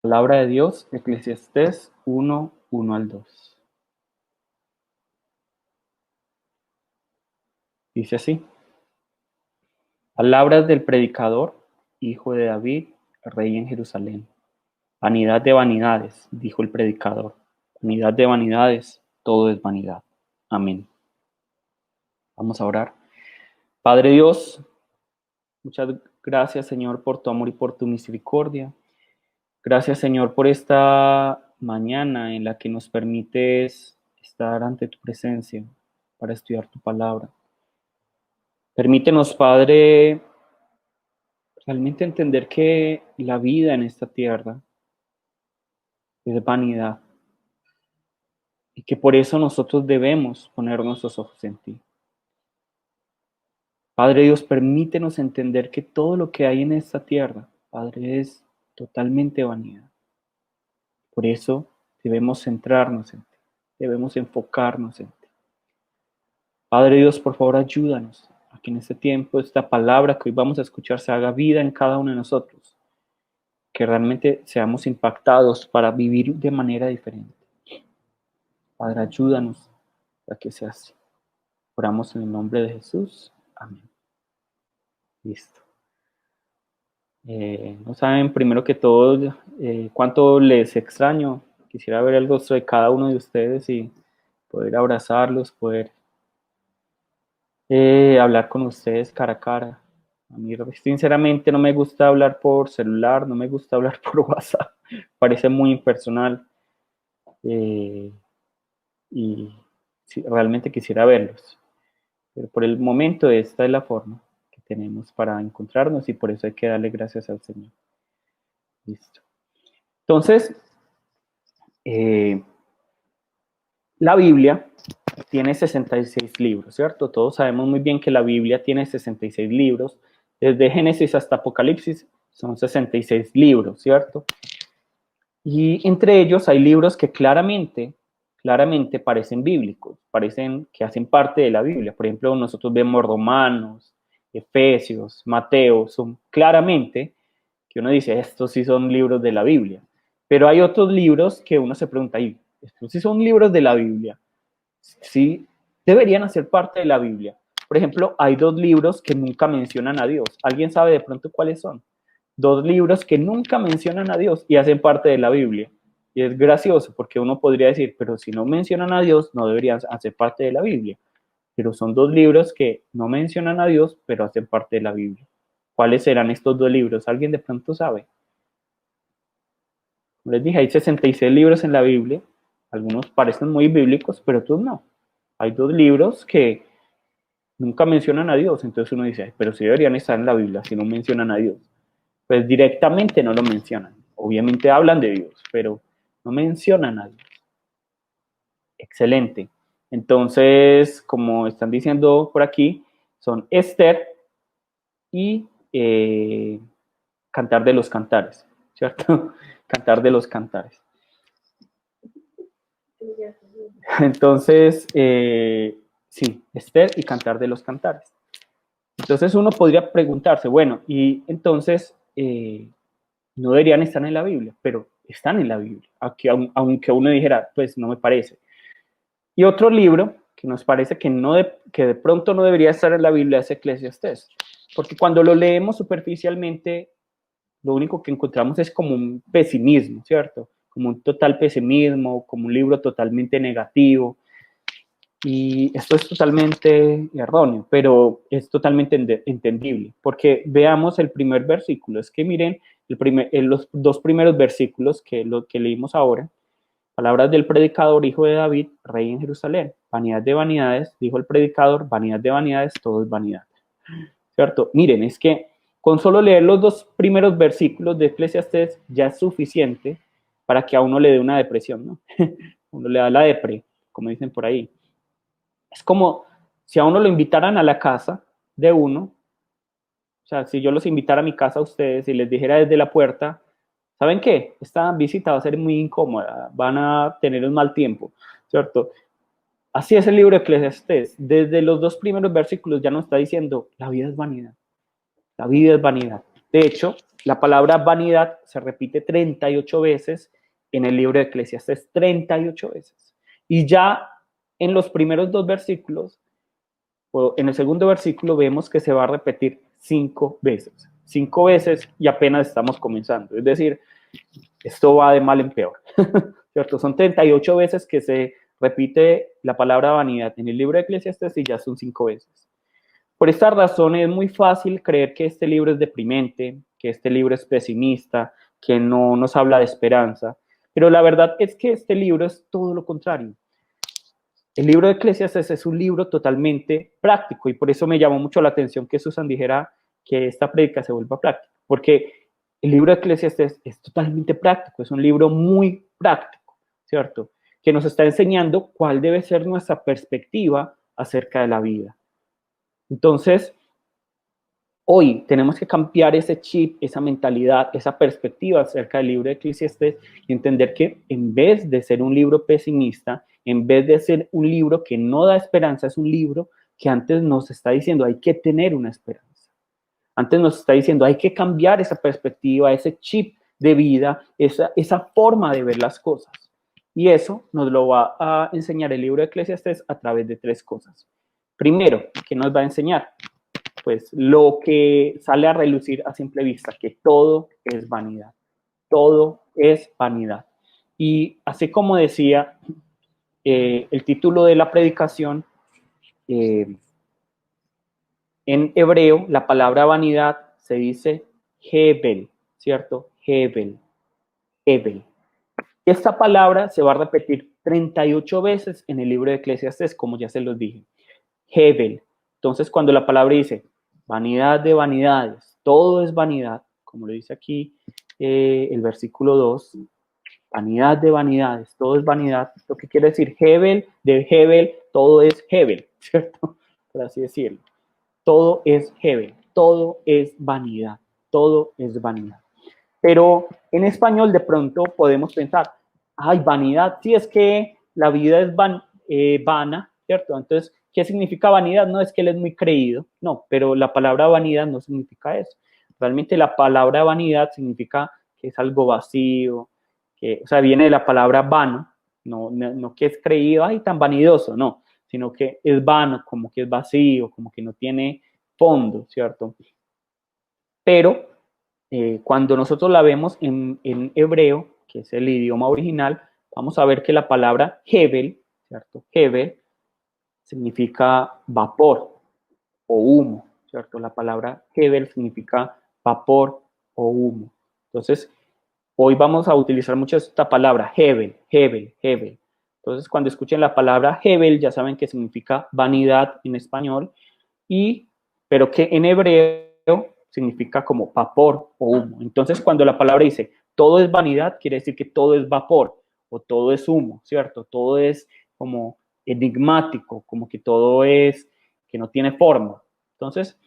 Palabra de Dios, Eclesiastés 1, 1 al 2. Dice así: Palabras del predicador, hijo de David, rey en Jerusalén. Vanidad de vanidades, dijo el predicador. Vanidad de vanidades, todo es vanidad. Amén. Vamos a orar. Padre Dios, muchas gracias, Señor, por tu amor y por tu misericordia. Gracias, Señor, por esta mañana en la que nos permites estar ante tu presencia para estudiar tu palabra. Permítenos, Padre, realmente entender que la vida en esta tierra es vanidad y que por eso nosotros debemos poner nuestros ojos en ti. Padre Dios, permítenos entender que todo lo que hay en esta tierra, Padre, es totalmente vanidad. Por eso debemos centrarnos en ti, debemos enfocarnos en ti. Padre Dios, por favor, ayúdanos a que en este tiempo esta palabra que hoy vamos a escuchar se haga vida en cada uno de nosotros, que realmente seamos impactados para vivir de manera diferente. Padre, ayúdanos a que sea así. Oramos en el nombre de Jesús. Amén. Listo. No saben, primero que todo, cuánto les extraño. Quisiera ver algo sobre cada uno de ustedes y poder abrazarlos, poder hablar con ustedes cara a cara. A mí, sinceramente, no me gusta hablar por celular, no me gusta hablar por WhatsApp. Parece muy impersonal. Y sí, realmente quisiera verlos. Pero por el momento esta es la forma que tenemos para encontrarnos y por eso hay que darle gracias al Señor. Listo. Entonces, eh, la Biblia tiene 66 libros, ¿cierto? Todos sabemos muy bien que la Biblia tiene 66 libros. Desde Génesis hasta Apocalipsis son 66 libros, ¿cierto? Y entre ellos hay libros que claramente parecen bíblicos, parecen que hacen parte de la Biblia. Por ejemplo, nosotros vemos Romanos, Efesios, Mateo, son claramente que uno dice, estos sí son libros de la Biblia. Pero hay otros libros que uno se pregunta, estos sí son libros de la Biblia. Sí, deberían hacer parte de la Biblia. Por ejemplo, hay dos libros que nunca mencionan a Dios. ¿Alguien sabe de pronto cuáles son? Dos libros que nunca mencionan a Dios y hacen parte de la Biblia. Y es gracioso porque uno podría decir, pero si no mencionan a Dios, no deberían hacer parte de la Biblia. Pero son dos libros que no mencionan a Dios, pero hacen parte de la Biblia. ¿Cuáles serán estos dos libros? ¿Alguien de pronto sabe? Les dije, hay 66 libros en la Biblia. Algunos parecen muy bíblicos, pero otros no. Hay dos libros que nunca mencionan a Dios. Entonces uno dice, pero si deberían estar en la Biblia si no mencionan a Dios. Pues directamente no lo mencionan. Obviamente hablan de Dios, pero no mencionan a Dios. Excelente. Entonces, como están diciendo por aquí, son Esther y Cantar de los Cantares, ¿cierto? Cantar de los Cantares. Entonces, sí, Esther y Cantar de los Cantares. Entonces uno podría preguntarse, bueno, y entonces no deberían estar en la Biblia, pero están en la Biblia, aunque uno dijera, pues no me parece. Y otro libro que nos parece que de pronto no debería estar en la Biblia es Eclesiastés, porque cuando lo leemos superficialmente, lo único que encontramos es como un pesimismo, ¿cierto? Como un total pesimismo, como un libro totalmente negativo. Y esto es totalmente erróneo, pero es totalmente entendible, porque veamos el primer versículo. Es que miren los dos primeros versículos que lo que leímos ahora. Palabras del predicador, hijo de David, rey en Jerusalén. Vanidad de vanidades, dijo el predicador, vanidad de vanidades, todo es vanidad. ¿Cierto? Miren, es que con solo leer los dos primeros versículos de Eclesiastés ya es suficiente para que a uno le dé una depresión, ¿no? Uno le da la depre, como dicen por ahí. Es como si a uno lo invitaran a la casa de uno, o sea, si yo los invitara a mi casa a ustedes y les dijera desde la puerta, ¿saben qué? Esta visita va a ser muy incómoda, van a tener un mal tiempo, ¿cierto? Así es el libro de Eclesiastés. Desde los dos primeros versículos ya nos está diciendo, la vida es vanidad, la vida es vanidad. De hecho, la palabra vanidad se repite 38 veces en el libro de Eclesiastés, 38 veces. Y ya en los primeros dos versículos, o en el segundo versículo, vemos que se va a repetir 5 veces. 5 veces y apenas estamos comenzando. Es decir, esto va de mal en peor. ¿Cierto? Son 38 veces que se repite la palabra vanidad en el libro de Eclesiastés y ya son 5 veces. Por esta razón es muy fácil creer que este libro es deprimente, que este libro es pesimista, que no nos habla de esperanza, pero la verdad es que este libro es todo lo contrario. El libro de Eclesiastés es un libro totalmente práctico y por eso me llamó mucho la atención que Susan dijera que esta prédica se vuelva práctica, porque el libro de Eclesiastés es totalmente práctico, es un libro muy práctico, ¿cierto? Que nos está enseñando cuál debe ser nuestra perspectiva acerca de la vida. Entonces, hoy tenemos que cambiar ese chip, esa mentalidad, esa perspectiva acerca del libro de Eclesiastés y entender que en vez de ser un libro pesimista, en vez de ser un libro que no da esperanza, es un libro que antes nos está diciendo hay que tener una esperanza. Antes nos está diciendo hay que cambiar esa perspectiva, ese chip de vida, esa forma de ver las cosas. Y eso nos lo va a enseñar el libro de Eclesiastés a través de 3 cosas. Primero, ¿qué nos va a enseñar? Pues lo que sale a relucir a simple vista, que todo es vanidad, todo es vanidad. Y así como decía el título de la predicación, en hebreo la palabra vanidad se dice hebel, ¿cierto? Hebel, hebel. Esta palabra se va a repetir 38 veces en el libro de Eclesiastés, como ya se los dije. Hebel. Entonces, cuando la palabra dice vanidad de vanidades, todo es vanidad, como lo dice aquí el versículo 2, vanidad de vanidades, todo es vanidad, lo que quiere decir Hebel, de Hebel, todo es Hebel, ¿cierto? Por así decirlo. Todo es Hebel, todo es vanidad, todo es vanidad. Pero en español de pronto podemos pensar, ay, vanidad, sí es que la vida es vana, ¿cierto? Entonces, ¿qué significa vanidad? No es que él es muy creído, no, pero la palabra vanidad no significa eso. Realmente la palabra vanidad significa que es algo vacío, que, o sea, viene de la palabra vano, no que es creído, ay, tan vanidoso, no, sino que es vano, como que es vacío, como que no tiene fondo, ¿cierto? Pero cuando nosotros la vemos en hebreo, que es el idioma original, vamos a ver que la palabra Hebel, ¿cierto? Hebel significa vapor o humo, ¿cierto? La palabra Hebel significa vapor o humo. Entonces, hoy vamos a utilizar mucho esta palabra, Hebel, Hebel, Hebel. Entonces, cuando escuchen la palabra Hebel, ya saben que significa vanidad en español, pero que en hebreo significa como vapor o humo. Entonces, cuando la palabra dice todo es vanidad, quiere decir que todo es vapor o todo es humo, ¿cierto? Todo es como enigmático, como que todo es, que no tiene forma. Entonces,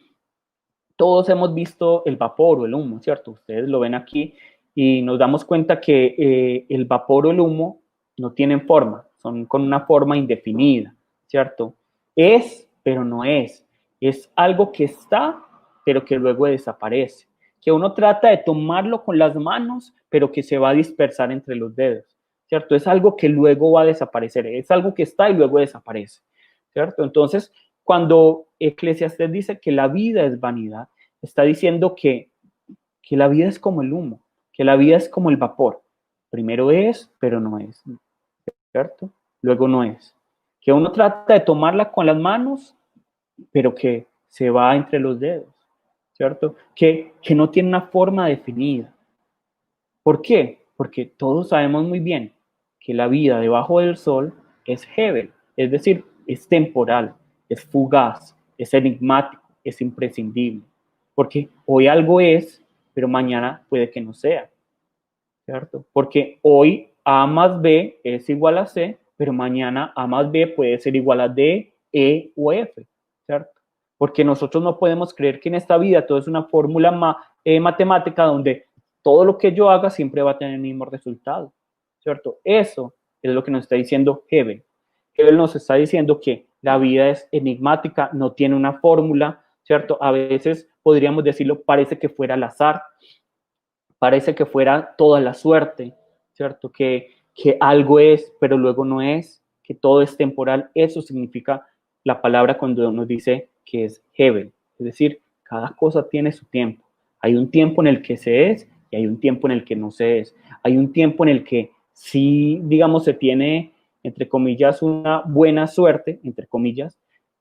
todos hemos visto el vapor o el humo, ¿cierto? Ustedes lo ven aquí y nos damos cuenta que el vapor o el humo no tienen forma, son con una forma indefinida, ¿cierto? Es, pero no es. Es algo que está, pero que luego desaparece. Que uno trata de tomarlo con las manos, pero que se va a dispersar entre los dedos, ¿cierto? Es algo que luego va a desaparecer, es algo que está y luego desaparece, ¿cierto? Entonces, cuando Eclesiastés dice que la vida es vanidad, está diciendo que la vida es como el humo, que la vida es como el vapor. Primero es, pero no es, ¿cierto? Luego no es. Que uno trata de tomarla con las manos, pero que se va entre los dedos, ¿cierto? Que no tiene una forma definida. ¿Por qué? Porque todos sabemos muy bien que la vida debajo del sol es Hebel, es decir, es temporal, es fugaz, es enigmático, es imprescindible. Porque hoy algo es, pero mañana puede que no sea, ¿cierto? Porque hoy A más B es igual a C, pero mañana A más B puede ser igual a D, E o F, ¿cierto? Porque nosotros no podemos creer que en esta vida todo es una fórmula matemática donde todo lo que yo haga siempre va a tener el mismo resultado, ¿cierto? Eso es lo que nos está diciendo Hebel. Hebel nos está diciendo que la vida es enigmática, no tiene una fórmula, ¿cierto? A veces podríamos decirlo, parece que fuera al azar, Parece que fuera toda la suerte, ¿cierto? Que algo es, pero luego no es, que todo es temporal. Eso significa la palabra cuando nos dice que es Hebel. Es decir, cada cosa tiene su tiempo. Hay un tiempo en el que se es y hay un tiempo en el que no se es. Hay un tiempo en el que sí, digamos, se tiene, entre comillas, una buena suerte, entre comillas,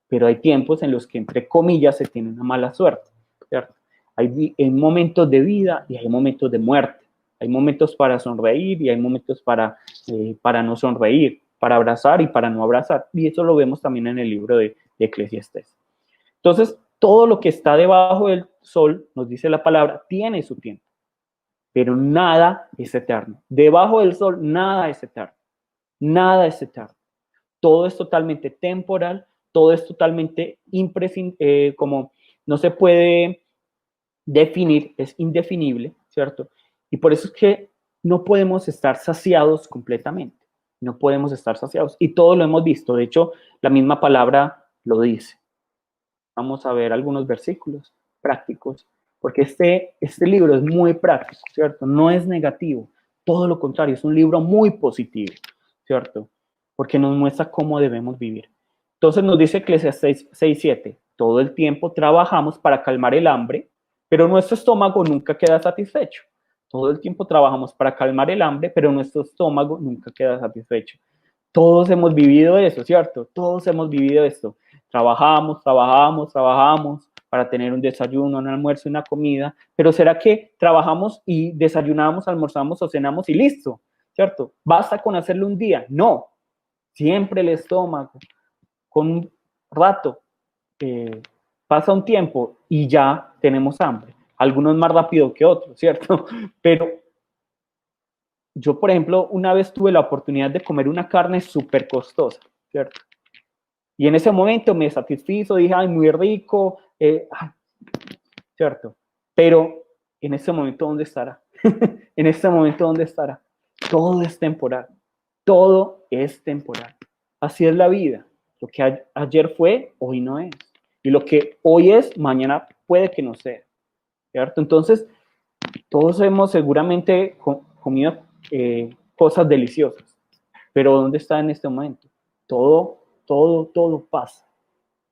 pero hay tiempos en los que, entre comillas, se tiene una mala suerte, ¿cierto? Hay momentos de vida y hay momentos de muerte. Hay momentos para sonreír y hay momentos para no sonreír, para abrazar y para no abrazar. Y eso lo vemos también en el libro de Eclesiastés. Entonces, todo lo que está debajo del sol, nos dice la palabra, tiene su tiempo, pero nada es eterno. Debajo del sol, nada es eterno. Nada es eterno. Todo es totalmente temporal, todo es totalmente como no se puede definir, es indefinible, ¿cierto? Y por eso es que no podemos estar saciados completamente, no podemos estar saciados. Y todo lo hemos visto, de hecho, la misma palabra lo dice. Vamos a ver algunos versículos prácticos, porque este libro es muy práctico, ¿cierto? No es negativo, todo lo contrario, es un libro muy positivo, ¿cierto? Porque nos muestra cómo debemos vivir. Entonces nos dice Eclesiastés 6:7, todo el tiempo trabajamos para calmar el hambre, pero nuestro estómago nunca queda satisfecho. Todo el tiempo trabajamos para calmar el hambre, pero nuestro estómago nunca queda satisfecho. Todos hemos vivido eso, ¿cierto? Todos hemos vivido esto. Trabajamos para tener un desayuno, un almuerzo, una comida, pero ¿será que trabajamos y desayunamos, almorzamos o cenamos y listo? ¿Cierto? ¿Basta con hacerlo un día? No, siempre el estómago, con un rato, pasa un tiempo y ya tenemos hambre. Algunos más rápido que otros, ¿cierto? Pero yo, por ejemplo, una vez tuve la oportunidad de comer una carne súper costosa, ¿cierto? Y en ese momento me satisfizo, dije, ay, muy rico, ¿cierto? Pero en ese momento, ¿dónde estará? En este momento, ¿dónde estará? Todo es temporal, todo es temporal. Así es la vida. Lo que ayer fue, hoy no es. Y lo que hoy es, mañana puede que no sea, ¿cierto? Entonces, todos hemos seguramente comido cosas deliciosas, pero ¿dónde está en este momento? Todo pasa,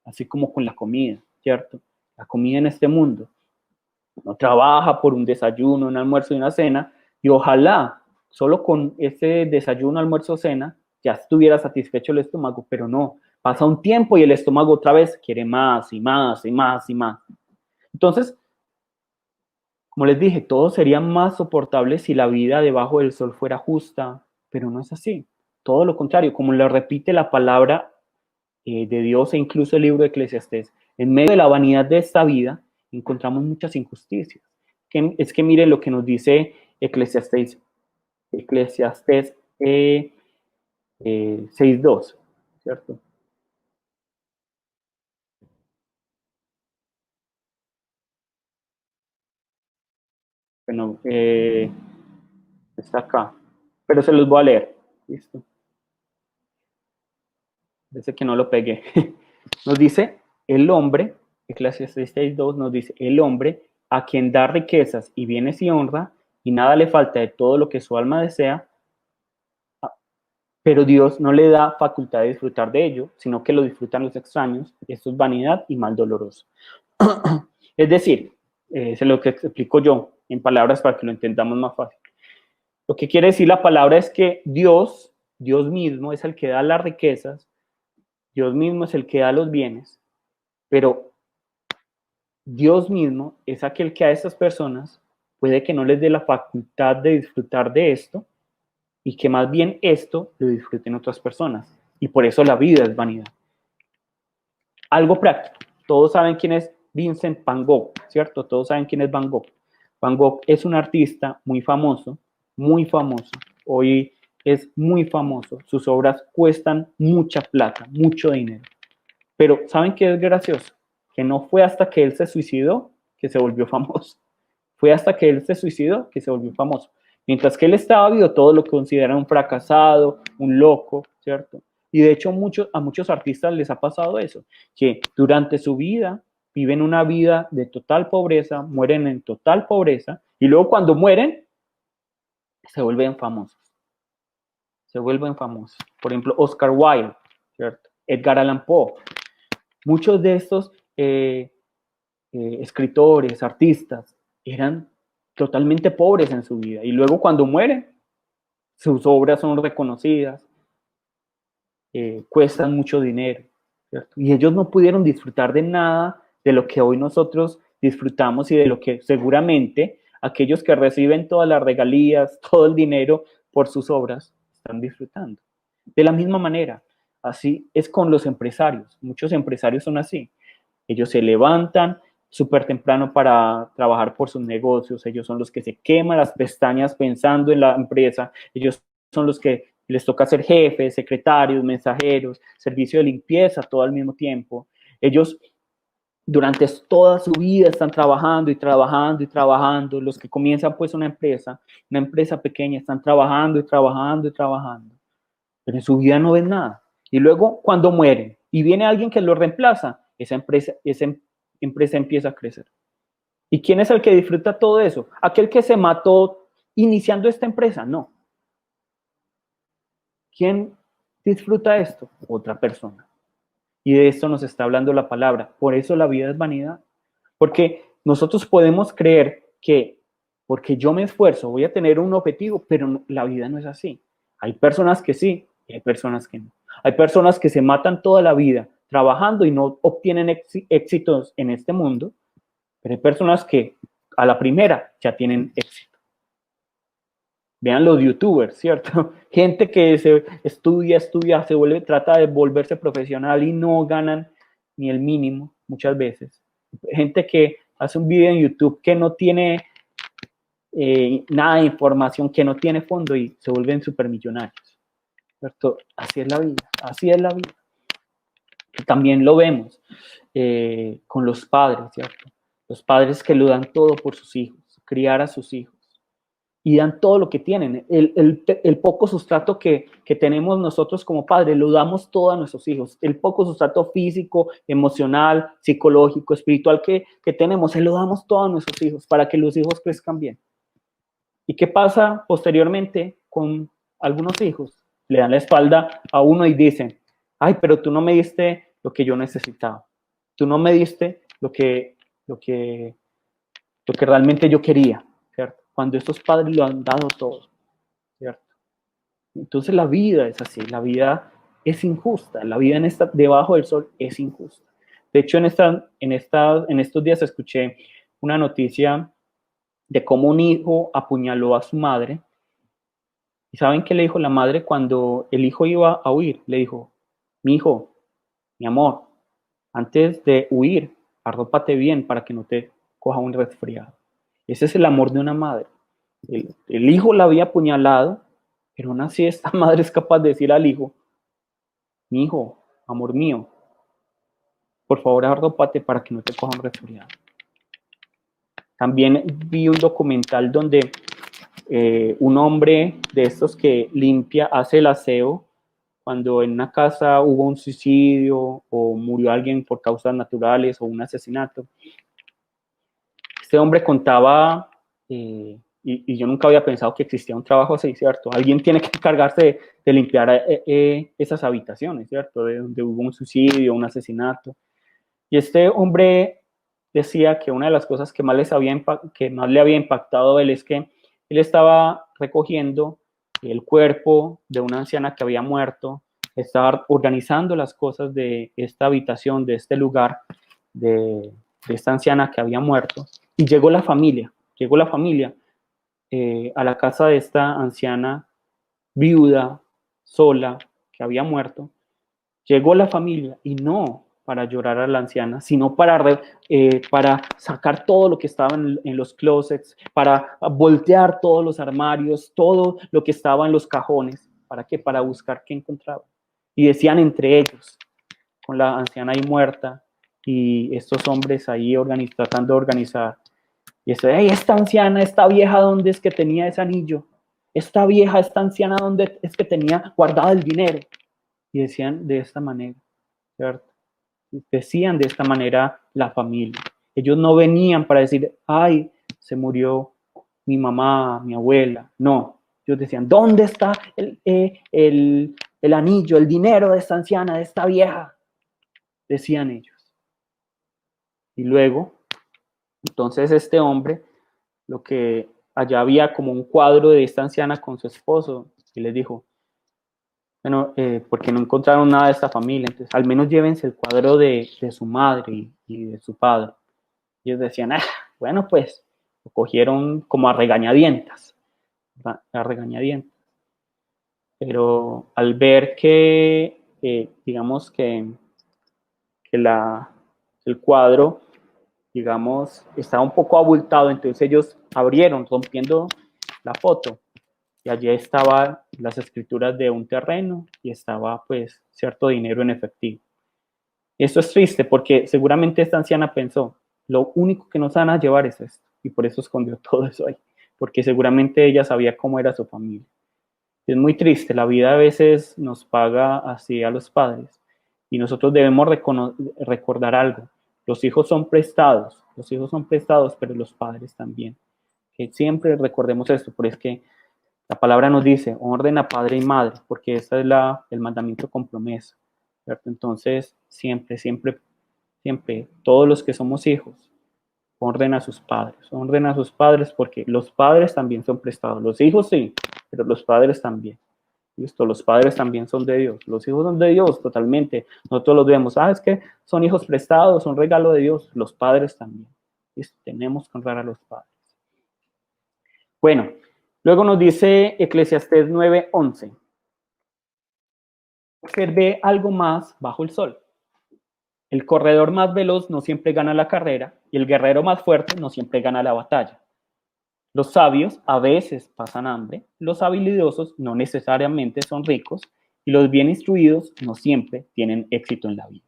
así como con la comida, ¿cierto? La comida en este mundo. Uno trabaja por un desayuno, un almuerzo y una cena, y ojalá solo con ese desayuno, almuerzo, cena, ya estuviera satisfecho el estómago, pero no. Pasa un tiempo y el estómago otra vez quiere más y más y más y más. Entonces, como les dije, todo sería más soportable si la vida debajo del sol fuera justa, pero no es así. Todo lo contrario, como lo repite la palabra de Dios e incluso el libro de Eclesiastés, en medio de la vanidad de esta vida encontramos muchas injusticias. Es que miren lo que nos dice Eclesiastés 6:2, ¿cierto? Bueno, está acá, pero se los voy a leer. Listo. Dice que no lo pegué. Nos dice el hombre, Eclesiastés 6:2 nos dice, el hombre a quien da riquezas y bienes y honra, y nada le falta de todo lo que su alma desea, pero Dios no le da facultad de disfrutar de ello, sino que lo disfrutan los extraños. Esto es vanidad y mal doloroso. Es decir, es lo que explico yo en palabras para que lo entendamos más fácil. Lo que quiere decir la palabra es que Dios mismo es el que da las riquezas, Dios mismo es el que da los bienes, pero Dios mismo es aquel que a estas personas puede que no les dé la facultad de disfrutar de esto y que más bien esto lo disfruten otras personas. Y por eso la vida es vanidad. Algo práctico. Todos saben quién es Vincent Van Gogh, ¿cierto? Todos saben quién es Van Gogh. Van Gogh es un artista muy famoso, muy famoso. Hoy es muy famoso. Sus obras cuestan mucha plata, mucho dinero. Pero ¿saben qué es gracioso? Que no fue hasta que él se suicidó que se volvió famoso. Fue hasta que él se suicidó que se volvió famoso. Mientras que él estaba vivo, todo lo consideran un fracasado, un loco, ¿cierto? Y de hecho a muchos artistas les ha pasado eso, que durante su vida viven una vida de total pobreza, mueren en total pobreza, y luego cuando mueren, se vuelven famosos. Se vuelven famosos. Por ejemplo, Oscar Wilde, ¿cierto? Edgar Allan Poe. Muchos de estos escritores, artistas, eran totalmente pobres en su vida. Y luego cuando mueren, sus obras son reconocidas, cuestan mucho dinero, ¿cierto? Y ellos no pudieron disfrutar de nada de lo que hoy nosotros disfrutamos y de lo que seguramente aquellos que reciben todas las regalías, todo el dinero por sus obras, están disfrutando. De la misma manera, así es con los empresarios. Muchos empresarios son así. Ellos se levantan súper temprano para trabajar por sus negocios. Ellos son los que se queman las pestañas pensando en la empresa. Ellos son los que les toca ser jefes, secretarios, mensajeros, servicio de limpieza, todo al mismo tiempo. Ellos durante toda su vida están trabajando y trabajando y trabajando. Los que comienzan pues una empresa pequeña, están trabajando y trabajando y trabajando. Pero en su vida no ven nada. Y luego cuando mueren y viene alguien que lo reemplaza, esa empresa empieza a crecer. ¿Y quién es el que disfruta todo eso? ¿Aquel que se mató iniciando esta empresa? No. ¿Quién disfruta esto? Otra persona. Y de esto nos está hablando la palabra. Por eso la vida es vanidad. Porque nosotros podemos creer que porque yo me esfuerzo voy a tener un objetivo, pero la vida no es así. Hay personas que sí y hay personas que no. Hay personas que se matan toda la vida trabajando y no obtienen éxitos en este mundo, pero hay personas que a la primera ya tienen éxito. Vean los youtubers, ¿cierto? Gente que se estudia, se vuelve, trata de volverse profesional y no ganan ni el mínimo muchas veces. Gente que hace un video en YouTube que no tiene nada de información, que no tiene fondo y se vuelven supermillonarios, ¿cierto? Así es la vida, así es la vida. También lo vemos con los padres, ¿cierto? Los padres que lo dan todo por sus hijos, criar a sus hijos y dan todo lo que tienen. El poco sustrato que tenemos nosotros como padres, lo damos todo a nuestros hijos. El poco sustrato físico, emocional, psicológico, espiritual que tenemos, se lo damos todo a nuestros hijos para que los hijos crezcan bien. ¿Y qué pasa posteriormente con algunos hijos? Le dan la espalda a uno y dicen, ay, pero tú no me diste lo que yo necesitaba. Tú no me diste lo que realmente yo quería, ¿cierto? Cuando estos padres lo han dado todo, ¿cierto? Entonces la vida es así, la vida es injusta, la vida debajo del sol es injusta. De hecho, en estos días escuché una noticia de cómo un hijo apuñaló a su madre. ¿Y saben qué le dijo la madre cuando el hijo iba a huir? Le dijo, mi hijo, mi amor, antes de huir, arrópate bien para que no te coja un resfriado. Ese es el amor de una madre. El hijo la había apuñalado, pero aún así esta madre es capaz de decir al hijo, mi hijo, amor mío, por favor arrópate para que no te coja un resfriado. También vi un documental donde un hombre de estos que limpia, hace el aseo, cuando en una casa hubo un suicidio o murió alguien por causas naturales o un asesinato. Este hombre contaba, y yo nunca había pensado que existía un trabajo así, ¿cierto? Alguien tiene que encargarse de limpiar esas habitaciones, ¿cierto? De donde hubo un suicidio, un asesinato. Y este hombre decía que una de las cosas que más le había impactado a él es que él estaba recogiendo el cuerpo de una anciana que había muerto, estaba organizando las cosas de esta habitación, de este lugar, de esta anciana que había muerto, y llegó la familia a la casa de esta anciana viuda, sola, que había muerto. Llegó la familia y no para llorar a la anciana, sino para sacar todo lo que estaba en los closets, para voltear todos los armarios, todo lo que estaba en los cajones. ¿Para qué? Para buscar qué encontraba. Y decían entre ellos, con la anciana ahí muerta y estos hombres ahí tratando de organizar. Y eso, hey, esta anciana, esta vieja, ¿dónde es que tenía ese anillo? Esta vieja, esta anciana, ¿dónde es que tenía guardado el dinero? Y decían de esta manera, ¿cierto? decían de esta manera la familia. Ellos no venían para decir, ay, se murió mi mamá, mi abuela. No, ellos decían, ¿dónde está el anillo, el dinero de esta anciana, de esta vieja? Decían ellos. Y luego, entonces este hombre, lo que allá había como un cuadro de esta anciana con su esposo, y les dijo, bueno, porque no encontraron nada de esta familia, entonces al menos llévense el cuadro de su madre y de su padre. Ellos decían, bueno, pues lo cogieron como a regañadientas, a regañadientas. Pero al ver que, digamos que el cuadro, digamos, estaba un poco abultado, entonces ellos abrieron, rompiendo la foto, y allí estaban las escrituras de un terreno y estaba pues cierto dinero en efectivo. Esto es triste porque seguramente esta anciana pensó, lo único que nos van a llevar es esto, y por eso escondió todo eso ahí, porque seguramente ella sabía cómo era su familia. Es muy triste, la vida a veces nos paga así a los padres, y nosotros debemos recordar algo, los hijos son prestados, pero los padres también. Que siempre recordemos esto, porque es que la palabra nos dice, honren a padre y madre, porque ese es el mandamiento con promesa, ¿cierto? Entonces, siempre, todos los que somos hijos, honren a sus padres porque los padres también son prestados. Los hijos sí, pero los padres también. ¿Listo? Los padres también son de Dios. Los hijos son de Dios totalmente. Nosotros los vemos, es que son hijos prestados, son regalo de Dios. Los padres también. ¿Listo? Tenemos que honrar a los padres. Bueno, luego nos dice Eclesiastés 9:11. Observe algo más bajo el sol. El corredor más veloz no siempre gana la carrera y el guerrero más fuerte no siempre gana la batalla. Los sabios a veces pasan hambre, los habilidosos no necesariamente son ricos y los bien instruidos no siempre tienen éxito en la vida.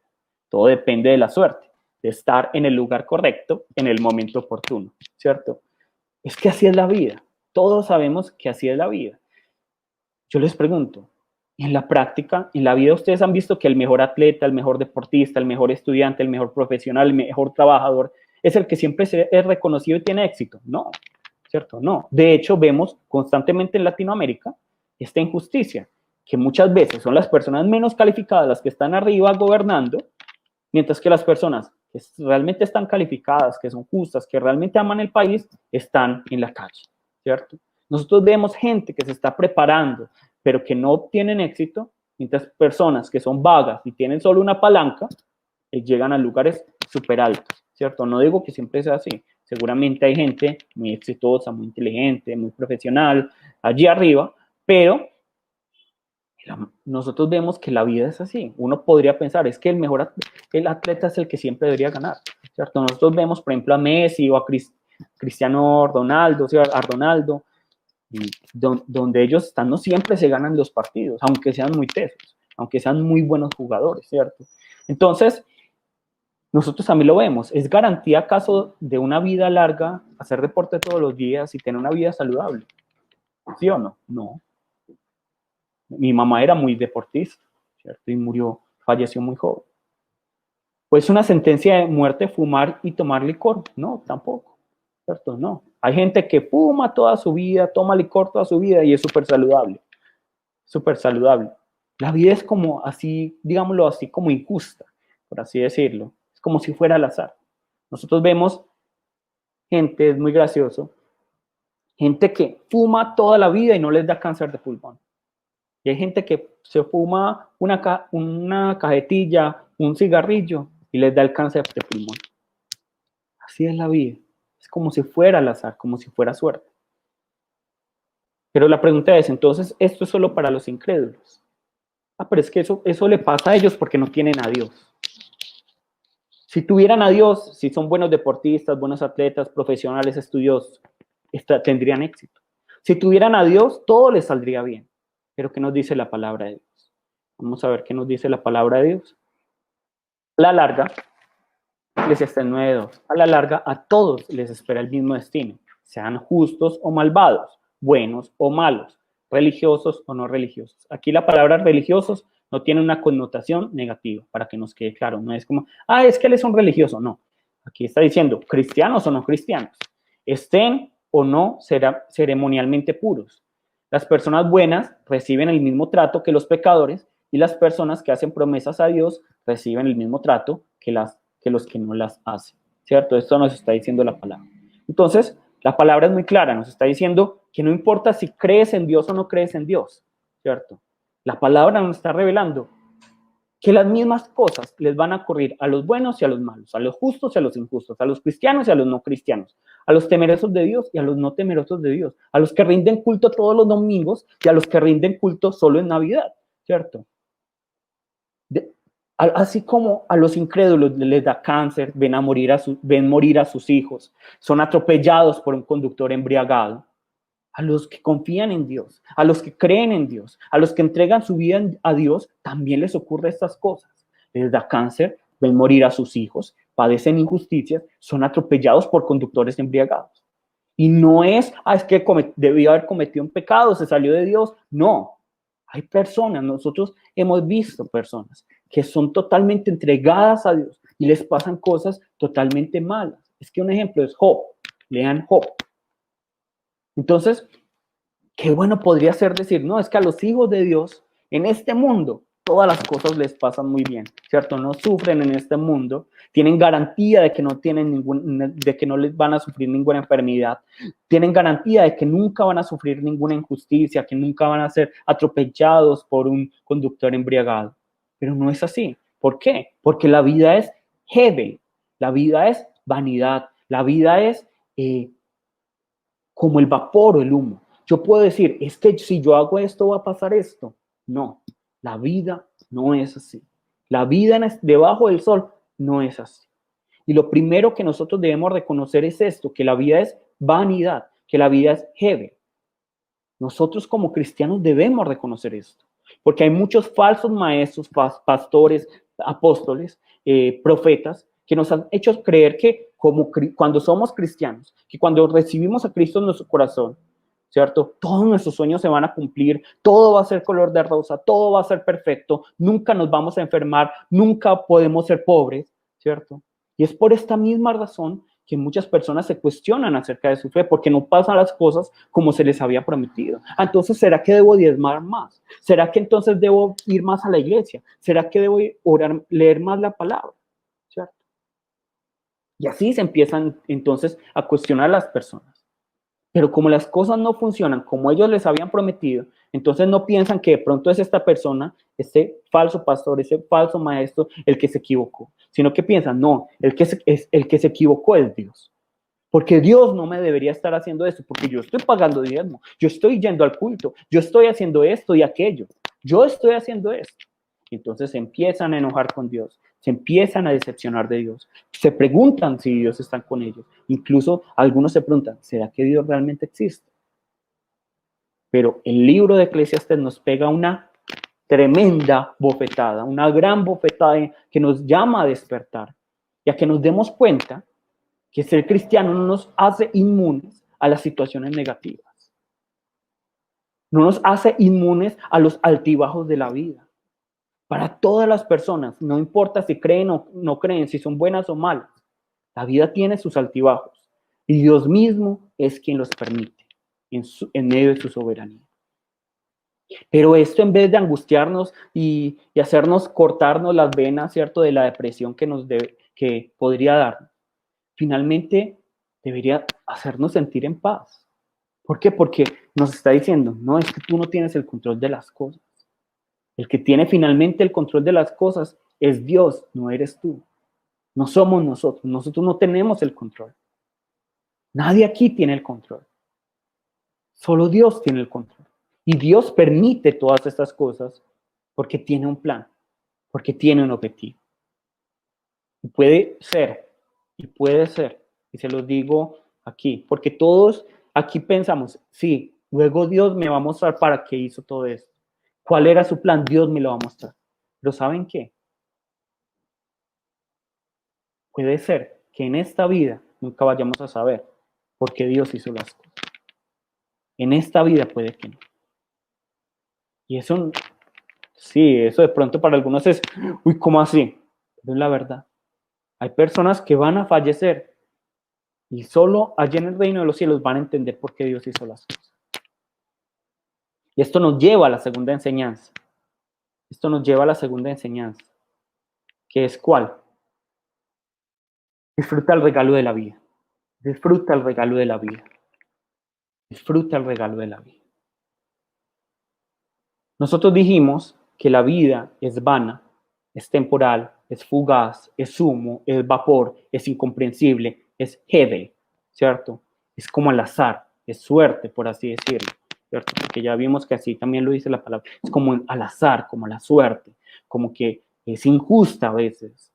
Todo depende de la suerte, de estar en el lugar correcto en el momento oportuno, ¿cierto? Es que así es la vida. Todos sabemos que así es la vida. Yo les pregunto, en la práctica, en la vida, ustedes han visto que el mejor atleta, el mejor deportista, el mejor estudiante, el mejor profesional, el mejor trabajador, es el que siempre es reconocido y tiene éxito. No, ¿cierto? No. De hecho, vemos constantemente en Latinoamérica esta injusticia, que muchas veces son las personas menos calificadas las que están arriba gobernando, mientras que las personas que realmente están calificadas, que son justas, que realmente aman el país, están en la calle, ¿cierto? Nosotros vemos gente que se está preparando, pero que no tienen éxito, mientras personas que son vagas y tienen solo una palanca, llegan a lugares súper altos, ¿cierto? No digo que siempre sea así. Seguramente hay gente muy exitosa, muy inteligente, muy profesional allí arriba, pero nosotros vemos que la vida es así. Uno podría pensar, es que el atleta es el que siempre debería ganar, ¿cierto? Nosotros vemos, por ejemplo, a Messi o a Cristiano Ronaldo, ¿cierto? A Ronaldo, donde ellos están, no siempre se ganan los partidos, aunque sean muy tesos, aunque sean muy buenos jugadores, ¿cierto? Entonces, nosotros también lo vemos. ¿Es garantía acaso de una vida larga hacer deporte todos los días y tener una vida saludable? ¿Sí o no? No. Mi mamá era muy deportista, ¿cierto? Y falleció muy joven. Pues una sentencia de muerte fumar y tomar licor. No, tampoco, ¿cierto? No. Hay gente que fuma toda su vida, toma licor toda su vida y es súper saludable. Súper saludable. La vida es como así, digámoslo así, como injusta, por así decirlo. Es como si fuera al azar. Nosotros vemos gente, es muy gracioso, gente que fuma toda la vida y no les da cáncer de pulmón. Y hay gente que se fuma una cajetilla, un cigarrillo y les da el cáncer de pulmón. Así es la vida. Es como si fuera al azar, como si fuera suerte. Pero la pregunta es, entonces, ¿esto es solo para los incrédulos? Pero es que eso le pasa a ellos porque no tienen a Dios. Si tuvieran a Dios, si son buenos deportistas, buenos atletas, profesionales, estudiosos, tendrían éxito. Si tuvieran a Dios, todo les saldría bien. Pero ¿qué nos dice la palabra de Dios? Vamos a ver qué nos dice la palabra de Dios. A la larga, Eclesiastés 9:2, a la larga a todos les espera el mismo destino, sean justos o malvados, buenos o malos, religiosos o no religiosos. Aquí la palabra religiosos no tiene una connotación negativa, para que nos quede claro. No es como, es que él es un religioso. No, aquí está diciendo cristianos o no cristianos, estén o no ceremonialmente puros. Las personas buenas reciben el mismo trato que los pecadores y las personas que hacen promesas a Dios reciben el mismo trato que los que no las hacen, ¿cierto? Esto nos está diciendo la palabra. Entonces, la palabra es muy clara, nos está diciendo que no importa si crees en Dios o no crees en Dios, ¿cierto? La palabra nos está revelando que las mismas cosas les van a ocurrir a los buenos y a los malos, a los justos y a los injustos, a los cristianos y a los no cristianos, a los temerosos de Dios y a los no temerosos de Dios, a los que rinden culto todos los domingos y a los que rinden culto solo en Navidad, ¿cierto? Así como a los incrédulos les da cáncer, ven morir a sus hijos, son atropellados por un conductor embriagado. A los que confían en Dios, a los que creen en Dios, a los que entregan su vida a Dios, también les ocurre estas cosas. Les da cáncer, ven morir a sus hijos, padecen injusticias, son atropellados por conductores embriagados. Y no es que debió haber cometido un pecado, se salió de Dios. No, hay personas, nosotros hemos visto personas que son totalmente entregadas a Dios y les pasan cosas totalmente malas. Es que un ejemplo es Job. Lean Job. Entonces, qué bueno podría ser decir, no, es que a los hijos de Dios en este mundo todas las cosas les pasan muy bien, ¿cierto? No sufren en este mundo, tienen garantía de que no de que no les van a sufrir ninguna enfermedad, tienen garantía de que nunca van a sufrir ninguna injusticia, que nunca van a ser atropellados por un conductor embriagado. Pero no es así. ¿Por qué? Porque la vida es hevel, la vida es vanidad, la vida es como el vapor o el humo. Yo puedo decir, es que si yo hago esto va a pasar esto. No, la vida no es así. La vida debajo del sol no es así. Y lo primero que nosotros debemos reconocer es esto, que la vida es vanidad, que la vida es hevel. Nosotros como cristianos debemos reconocer esto, porque hay muchos falsos maestros, pastores, apóstoles, profetas, que nos han hecho creer que cuando somos cristianos, que cuando recibimos a Cristo en nuestro corazón, ¿cierto? Todos nuestros sueños se van a cumplir, todo va a ser color de rosa, todo va a ser perfecto, nunca nos vamos a enfermar, nunca podemos ser pobres, ¿cierto? Y es por esta misma razón que muchas personas se cuestionan acerca de su fe porque no pasan las cosas como se les había prometido. Entonces, ¿será que debo diezmar más? ¿Será que entonces debo ir más a la iglesia? ¿Será que debo leer más la palabra? ¿Cierto? Y así se empiezan entonces a cuestionar las personas. Pero como las cosas no funcionan como ellos les habían prometido, entonces no piensan que de pronto es esta persona, este falso pastor, ese falso maestro, el que se equivocó, sino que piensan, no, el que se equivocó es Dios. Porque Dios no me debería estar haciendo esto, porque yo estoy pagando diezmo, yo estoy yendo al culto, yo estoy haciendo esto y aquello, yo estoy haciendo esto. Entonces se empiezan a enojar con Dios, se empiezan a decepcionar de Dios, se preguntan si Dios está con ellos. Incluso algunos se preguntan, ¿será que Dios realmente existe? Pero el libro de Eclesiastés nos pega una tremenda bofetada, una gran bofetada que nos llama a despertar y a que nos demos cuenta que ser cristiano no nos hace inmunes a las situaciones negativas, no nos hace inmunes a los altibajos de la vida. Para todas las personas, no importa si creen o no creen, si son buenas o malas, la vida tiene sus altibajos y Dios mismo es quien los permite en medio de su soberanía. Pero esto, en vez de angustiarnos y hacernos cortarnos las venas, ¿cierto?, de la depresión que podría darnos, finalmente debería hacernos sentir en paz. ¿Por qué? Porque nos está diciendo, no, es que tú no tienes el control de las cosas. El que tiene finalmente el control de las cosas es Dios, no eres tú. No somos nosotros. Nosotros no tenemos el control. Nadie aquí tiene el control. Solo Dios tiene el control. Y Dios permite todas estas cosas porque tiene un plan, porque tiene un objetivo. Y puede ser, y se los digo aquí, porque todos aquí pensamos, sí, luego Dios me va a mostrar para qué hizo todo esto. ¿Cuál era su plan? Dios me lo va a mostrar. Pero ¿saben qué? Puede ser que en esta vida nunca vayamos a saber por qué Dios hizo las cosas. En esta vida puede que no. Y eso Sí, eso de pronto para algunos es, uy, ¿cómo así? Pero es la verdad. Hay personas que van a fallecer y solo allí en el reino de los cielos van a entender por qué Dios hizo las cosas. Y esto nos lleva a la segunda enseñanza. Esto nos lleva a la segunda enseñanza, que es ¿cuál? Disfruta el regalo de la vida. Disfruta el regalo de la vida. Disfruta el regalo de la vida. Nosotros dijimos que la vida es vana, es temporal, es fugaz, es humo, es vapor, es incomprensible, es hebel, ¿cierto? Es como al azar, es suerte, por así decirlo, ¿cierto? Porque ya vimos que así también lo dice la palabra. Es como al azar, como a la suerte, como que es injusta a veces.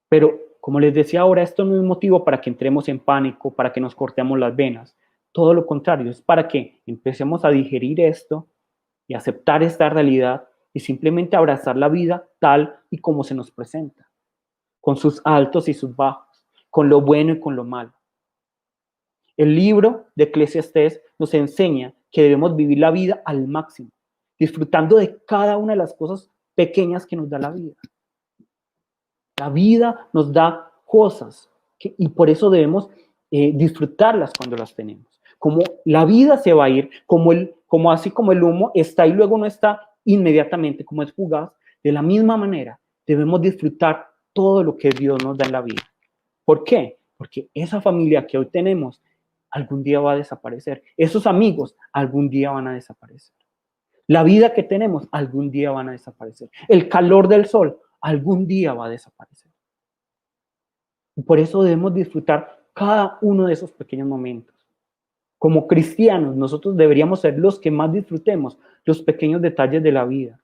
Pero, como les decía ahora, esto no es motivo para que entremos en pánico, para que nos cortemos las venas. Todo lo contrario, es para que empecemos a digerir esto y aceptar esta realidad y simplemente abrazar la vida tal y como se nos presenta, con sus altos y sus bajos, con lo bueno y con lo malo. El libro de Eclesiastés nos enseña que debemos vivir la vida al máximo, disfrutando de cada una de las cosas pequeñas que nos da la vida. La vida nos da cosas y por eso debemos disfrutarlas cuando las tenemos. Como la vida se va a ir, como así como el humo está y luego no está inmediatamente, como es fugaz, de la misma manera debemos disfrutar todo lo que Dios nos da en la vida. ¿Por qué? Porque esa familia que hoy tenemos algún día va a desaparecer. Esos amigos algún día van a desaparecer. La vida que tenemos algún día van a desaparecer. El calor del sol algún día va a desaparecer. Y por eso debemos disfrutar cada uno de esos pequeños momentos. Como cristianos, nosotros deberíamos ser los que más disfrutemos los pequeños detalles de la vida.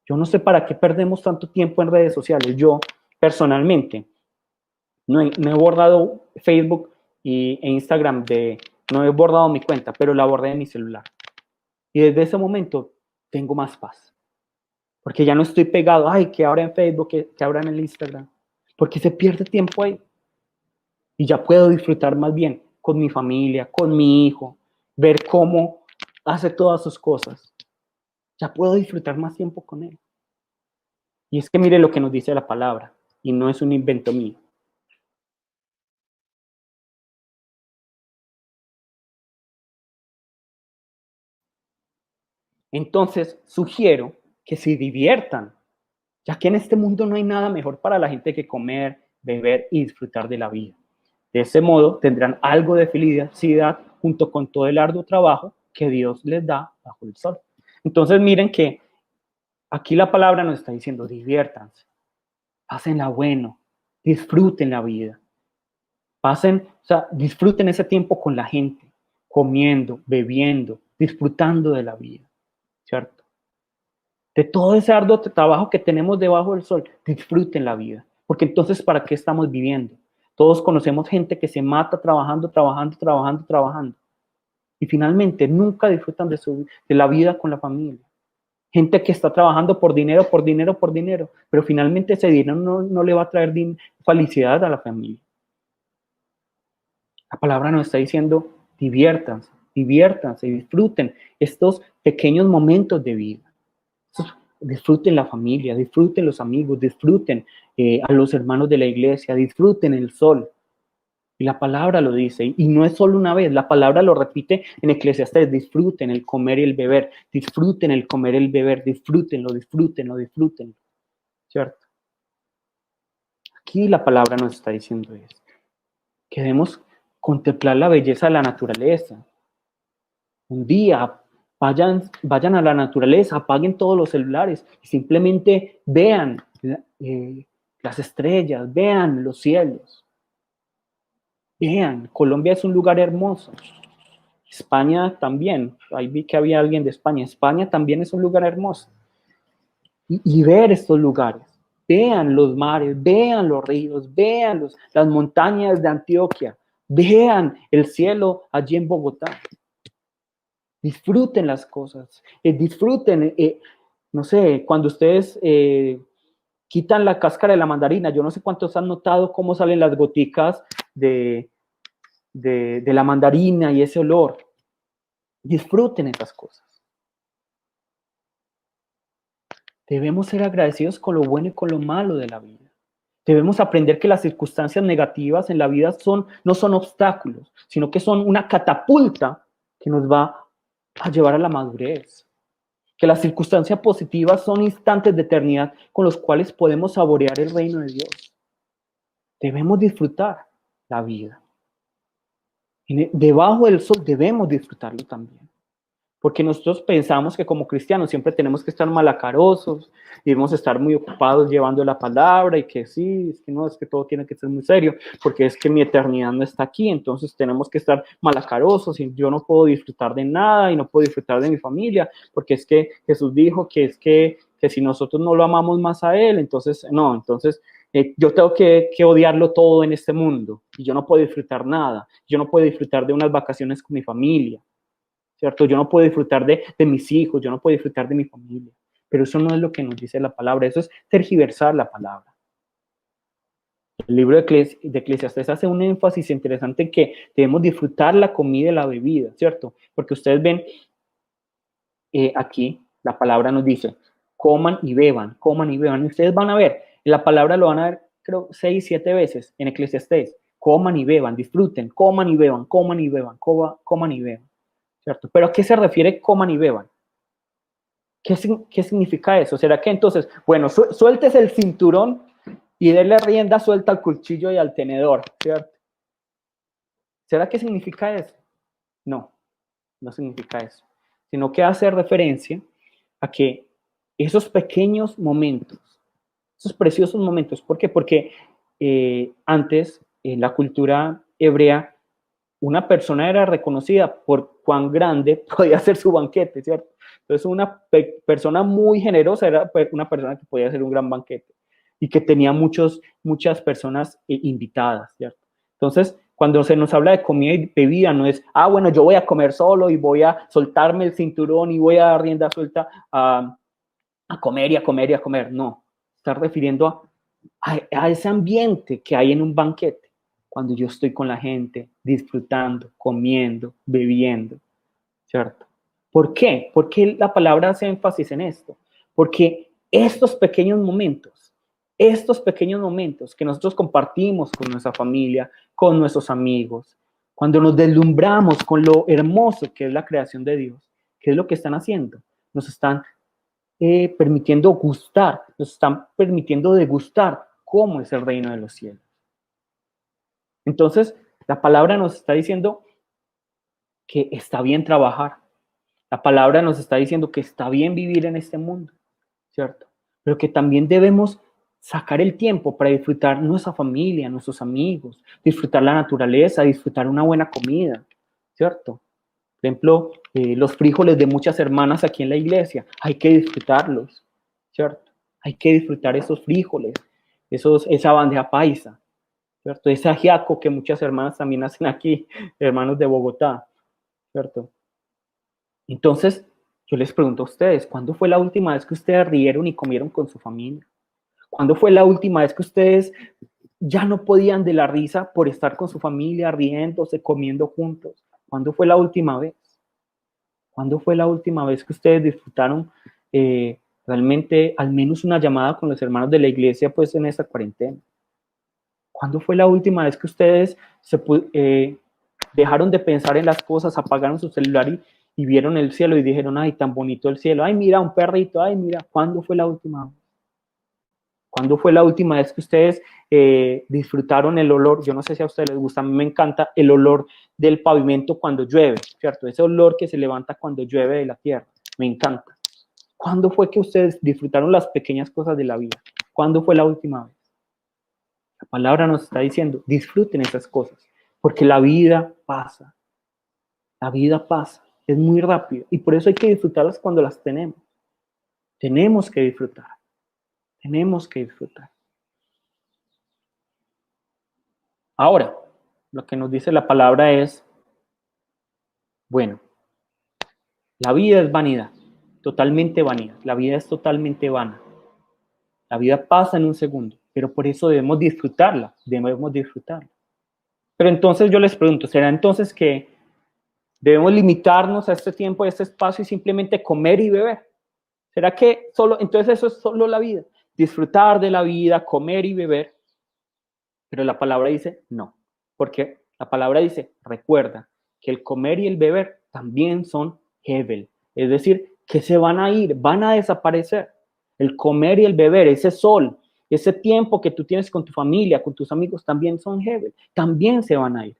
Yo no sé para qué perdemos tanto tiempo en redes sociales. Yo, personalmente, no he borrado Facebook e Instagram no he borrado mi cuenta, pero la borré de mi celular. Y desde ese momento tengo más paz. Porque ya no estoy pegado, ay, que ahora en Facebook, que ahora en el Instagram. Porque se pierde tiempo ahí. Y ya puedo disfrutar más bien con mi familia, con mi hijo, ver cómo hace todas sus cosas. Ya puedo disfrutar más tiempo con él. Y es que mire lo que nos dice la palabra, y no es un invento mío. Entonces, sugiero que se diviertan, ya que en este mundo no hay nada mejor para la gente que comer, beber y disfrutar de la vida. De ese modo, tendrán algo de felicidad junto con todo el arduo trabajo que Dios les da bajo el sol. Entonces, miren que aquí la palabra nos está diciendo, diviértanse, pásenla bueno, disfruten la vida, disfruten ese tiempo con la gente, comiendo, bebiendo, disfrutando de la vida, ¿cierto? De todo ese arduo trabajo que tenemos debajo del sol, disfruten la vida, porque entonces, ¿para qué estamos viviendo? Todos conocemos gente que se mata trabajando, trabajando, trabajando, trabajando, y finalmente nunca disfrutan de la vida con la familia. Gente que está trabajando por dinero, por dinero, por dinero, pero finalmente ese dinero no le va a traer felicidad a la familia. La palabra nos está diciendo, diviértanse, diviértanse, disfruten estos pequeños momentos de vida. Disfruten la familia, disfruten los amigos, disfruten a los hermanos de la iglesia, disfruten el sol. Y la palabra lo dice, y no es solo una vez, la palabra lo repite en Eclesiastés, disfruten el comer y el beber, disfruten el comer y el beber, disfrútenlo, disfrútenlo, disfrútenlo, ¿cierto? Aquí la palabra nos está diciendo esto, que debemos contemplar la belleza de la naturaleza. Un día vayan a la naturaleza, apaguen todos los celulares y simplemente vean las estrellas, vean los cielos, vean, Colombia es un lugar hermoso. España también, ahí vi que había alguien de España. España también es un lugar hermoso. Y ver estos lugares, vean los mares, vean los ríos, vean las montañas de Antioquia, vean el cielo allí en Bogotá. Disfruten las cosas, disfruten, no sé, cuando ustedes quitan la cáscara de la mandarina, yo no sé cuántos han notado cómo salen las goticas de la mandarina y ese olor. Disfruten esas cosas. Debemos ser agradecidos con lo bueno y con lo malo de la vida. Debemos aprender que las circunstancias negativas en la vida no son obstáculos, sino que son una catapulta que nos va a llevar a la madurez. Que las circunstancias positivas son instantes de eternidad con los cuales podemos saborear el reino de Dios. Debemos disfrutar la vida. Debajo del sol debemos disfrutarlo también. Porque nosotros pensamos que como cristianos siempre tenemos que estar malacarosos, debemos estar muy ocupados llevando la palabra y que sí, es que no, es que todo tiene que ser muy serio, porque es que mi eternidad no está aquí, entonces tenemos que estar malacarosos y yo no puedo disfrutar de nada y no puedo disfrutar de mi familia, porque es que Jesús dijo que si nosotros no lo amamos más a Él, entonces no, entonces yo tengo que odiarlo todo en este mundo y yo no puedo disfrutar nada, yo no puedo disfrutar de unas vacaciones con mi familia. ¿Cierto? Yo no puedo disfrutar de mis hijos, yo no puedo disfrutar de mi familia. Pero eso no es lo que nos dice la palabra, eso es tergiversar la palabra. El libro de Eclesiastés hace un énfasis interesante en que debemos disfrutar la comida y la bebida, ¿cierto? Porque ustedes ven aquí, la palabra nos dice, coman y beban, coman y beban. Y ustedes van a ver, la palabra lo van a ver, creo, 6, 7 veces en Eclesiastés. Coman y beban, disfruten, coman y beban, coman y beban, coman y beban. ¿Cierto? Pero ¿a qué se refiere coman y beban? ¿Qué significa eso? ¿Será que entonces, bueno, sueltes el cinturón y déle rienda suelta al cuchillo y al tenedor, ¿cierto? ¿Será que significa eso? No, no significa eso, sino que hace referencia a que esos pequeños momentos, esos preciosos momentos, ¿por qué? Porque antes en la cultura hebrea una persona era reconocida por cuán grande podía ser su banquete, ¿cierto? Entonces una persona muy generosa era una persona que podía hacer un gran banquete y que tenía muchas personas invitadas, ¿cierto? Entonces, cuando se nos habla de comida y bebida, no es, bueno, yo voy a comer solo y voy a soltarme el cinturón y voy a dar rienda suelta a comer y a comer y a comer. No, está refiriendo a ese ambiente que hay en un banquete, cuando yo estoy con la gente, disfrutando, comiendo, bebiendo, ¿cierto? ¿Por qué? ¿Por qué la palabra hace énfasis en esto? Porque estos pequeños momentos que nosotros compartimos con nuestra familia, con nuestros amigos, cuando nos deslumbramos con lo hermoso que es la creación de Dios, ¿qué es lo que están haciendo? Nos están permitiendo gustar, nos están permitiendo degustar cómo es el reino de los cielos. Entonces, la palabra nos está diciendo que está bien trabajar. La palabra nos está diciendo que está bien vivir en este mundo, ¿cierto? Pero que también debemos sacar el tiempo para disfrutar nuestra familia, nuestros amigos, disfrutar la naturaleza, disfrutar una buena comida, ¿cierto? Por ejemplo, los frijoles de muchas hermanas aquí en la iglesia, hay que disfrutarlos, ¿cierto? Hay que disfrutar esos frijoles, esa bandeja paisa, ¿cierto? Ese ajiaco que muchas hermanas también hacen aquí, hermanos de Bogotá, ¿cierto? Entonces, yo les pregunto a ustedes, ¿cuándo fue la última vez que ustedes rieron y comieron con su familia? ¿Cuándo fue la última vez que ustedes ya no podían de la risa por estar con su familia, riéndose, comiendo juntos? ¿Cuándo fue la última vez? ¿Cuándo fue la última vez que ustedes disfrutaron realmente al menos una llamada con los hermanos de la iglesia pues en esta cuarentena? ¿Cuándo fue la última vez que ustedes dejaron de pensar en las cosas, apagaron su celular y vieron el cielo y dijeron, ay, tan bonito el cielo, ay, mira, un perrito, ay, mira, ¿cuándo fue la última vez? ¿Cuándo fue la última vez que ustedes disfrutaron el olor? Yo no sé si a ustedes les gusta, a mí me encanta el olor del pavimento cuando llueve, ¿cierto? Ese olor que se levanta cuando llueve de la tierra, me encanta. ¿Cuándo fue que ustedes disfrutaron las pequeñas cosas de la vida? ¿Cuándo fue la última vez? La palabra nos está diciendo, disfruten esas cosas, porque la vida pasa, es muy rápido y por eso hay que disfrutarlas cuando las tenemos. Tenemos que disfrutar. Ahora, lo que nos dice la palabra es, bueno, la vida es vanidad, totalmente vanidad, la vida es totalmente vana. La vida pasa en un segundo, pero por eso debemos disfrutarla. Pero entonces yo les pregunto, ¿será entonces que debemos limitarnos a este tiempo, a este espacio y simplemente comer y beber? ¿Será que entonces eso es solo la vida? Disfrutar de la vida, comer y beber. Pero la palabra dice no, porque la palabra dice, recuerda que el comer y el beber también son Hebel, es decir, que se van a ir, van a desaparecer. El comer y el beber, ese sol, ese tiempo que tú tienes con tu familia, con tus amigos, también son Hebel, también se van a ir,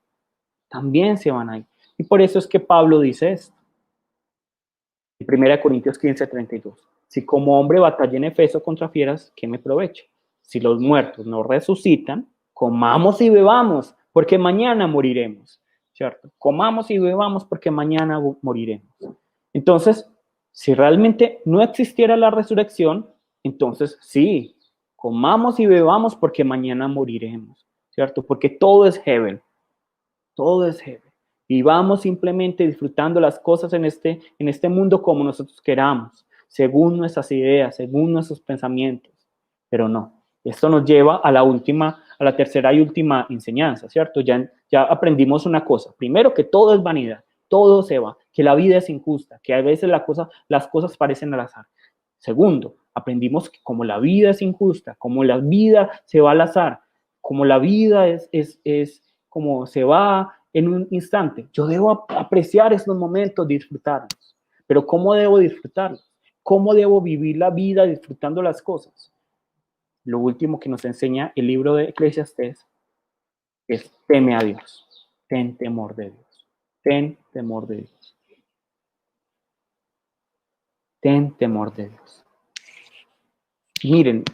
también se van a ir. Y por eso es que Pablo dice esto, en 1 Corintios 15:32. Si como hombre batallé en Efeso contra fieras, ¿qué me provecho? Si los muertos no resucitan, comamos y bebamos, porque mañana moriremos, ¿cierto? Comamos y bebamos porque mañana moriremos. Entonces, si realmente no existiera la resurrección, entonces sí, comamos y bebamos porque mañana moriremos, ¿cierto? Porque todo es Hebel, todo es Hebel. Y vamos simplemente disfrutando las cosas en este mundo como nosotros queramos, según nuestras ideas, según nuestros pensamientos. Pero no, esto nos lleva a la tercera y última enseñanza, ¿cierto? Ya aprendimos una cosa. Primero, que todo es vanidad, todo se va, que la vida es injusta, que a veces las cosas parecen al azar. Segundo, aprendimos que como la vida es injusta, como la vida se va al azar, como la vida es como se va en un instante, yo debo apreciar esos momentos, disfrutarlos. Pero ¿cómo debo disfrutarlos? ¿Cómo debo vivir la vida disfrutando las cosas? Lo último que nos enseña el libro de Eclesiastés es teme a Dios, ten temor de Dios, ten temor de Dios, ten temor de Dios. Miren,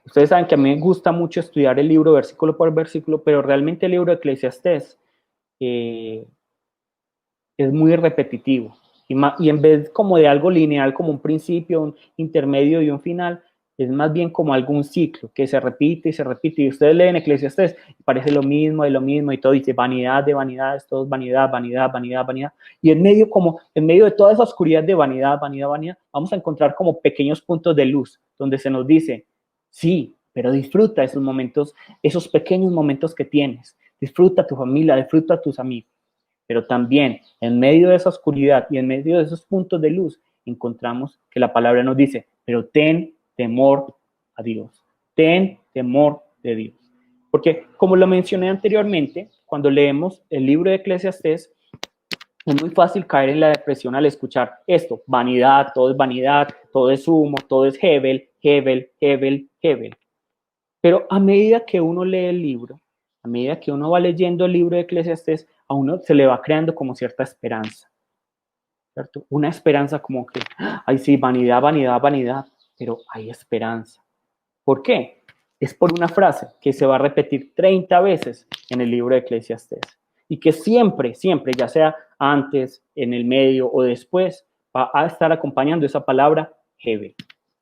ustedes saben que a mí me gusta mucho estudiar el libro versículo por versículo, pero realmente el libro de Eclesiastés es muy repetitivo. Y en vez como de algo lineal, como un principio, un intermedio y un final, es más bien como algún ciclo que se repite y se repite. Y ustedes leen Eclesiastés, parece lo mismo y todo dice vanidad de vanidades, todo es vanidad, vanidad, vanidad, vanidad. Y en medio de toda esa oscuridad de vanidad, vanidad, vanidad, vamos a encontrar como pequeños puntos de luz donde se nos dice, sí, pero disfruta esos momentos, esos pequeños momentos que tienes. Disfruta tu familia, disfruta tus amigos. Pero también en medio de esa oscuridad y en medio de esos puntos de luz encontramos que la palabra nos dice, pero ten temor a Dios, ten temor de Dios. Porque como lo mencioné anteriormente, cuando leemos el libro de Eclesiastés, es muy fácil caer en la depresión al escuchar esto, vanidad, todo es humo, todo es Hebel, Hebel, Hebel, Hebel. Pero a medida que uno lee el libro, a medida que uno va leyendo el libro de Eclesiastés, a uno se le va creando como cierta esperanza, ¿cierto? Una esperanza como que, ay sí, vanidad, vanidad, vanidad, pero hay esperanza. ¿Por qué? Es por una frase que se va a repetir 30 veces en el libro de Eclesiastés y que siempre, siempre, ya sea antes, en el medio o después, va a estar acompañando esa palabra Hebel,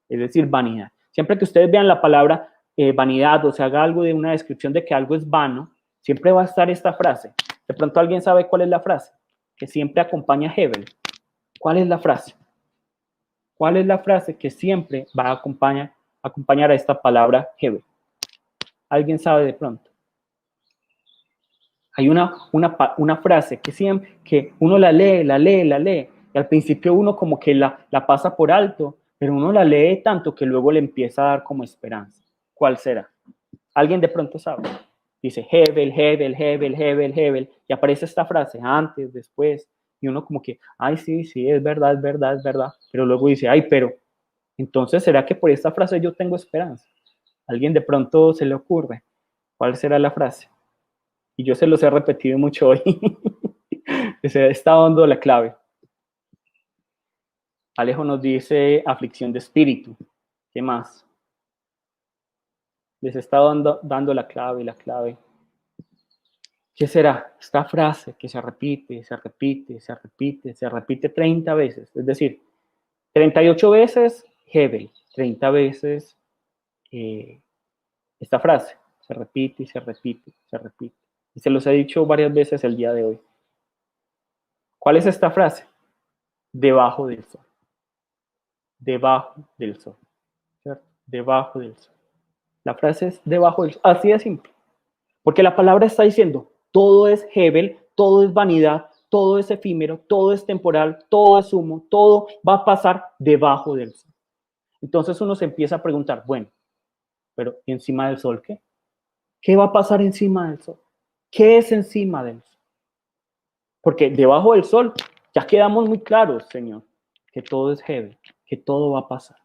es decir, vanidad. Siempre que ustedes vean la palabra vanidad o se haga algo de una descripción de que algo es vano, siempre va a estar esta frase. De pronto alguien sabe cuál es la frase que siempre acompaña a Hebel. ¿Cuál es la frase? ¿Cuál es la frase que siempre va a acompañar a esta palabra Hebel? ¿Alguien sabe de pronto? Hay una frase que siempre, que uno la lee, la lee, la lee, y al principio uno como que la pasa por alto, pero uno la lee tanto que luego le empieza a dar como esperanza. ¿Cuál será? ¿Alguien de pronto sabe? Dice Hebel, Hebel, Hebel, Hebel, Hebel, y aparece esta frase antes, después, y uno como que, ay, sí, sí, es verdad, es verdad, es verdad, pero luego dice, ay, pero, entonces, ¿será que por esta frase yo tengo esperanza? ¿Alguien de pronto se le ocurre? ¿Cuál será la frase? Y yo se los he repetido mucho hoy. Se está dando la clave. Alejo nos dice aflicción de espíritu. ¿Qué más? Les está dando la clave, la clave. ¿Qué será? Esta frase que se repite, se repite, se repite, se repite 30 veces. Es decir, 38 veces Hebel, 30 veces esta frase. Se repite y se repite, se repite. Y se los he dicho varias veces el día de hoy. ¿Cuál es esta frase? Debajo del sol. Debajo del sol. ¿Cierto? Debajo del sol. La frase es debajo del sol. Así de simple. Porque la palabra está diciendo, todo es Hebel, todo es vanidad, todo es efímero, todo es temporal, todo es humo, todo va a pasar debajo del sol. Entonces uno se empieza a preguntar, bueno, pero ¿y encima del sol qué? ¿Qué va a pasar encima del sol? ¿Qué es encima del sol? Porque debajo del sol ya quedamos muy claros, Señor, que todo es heavy, que todo va a pasar,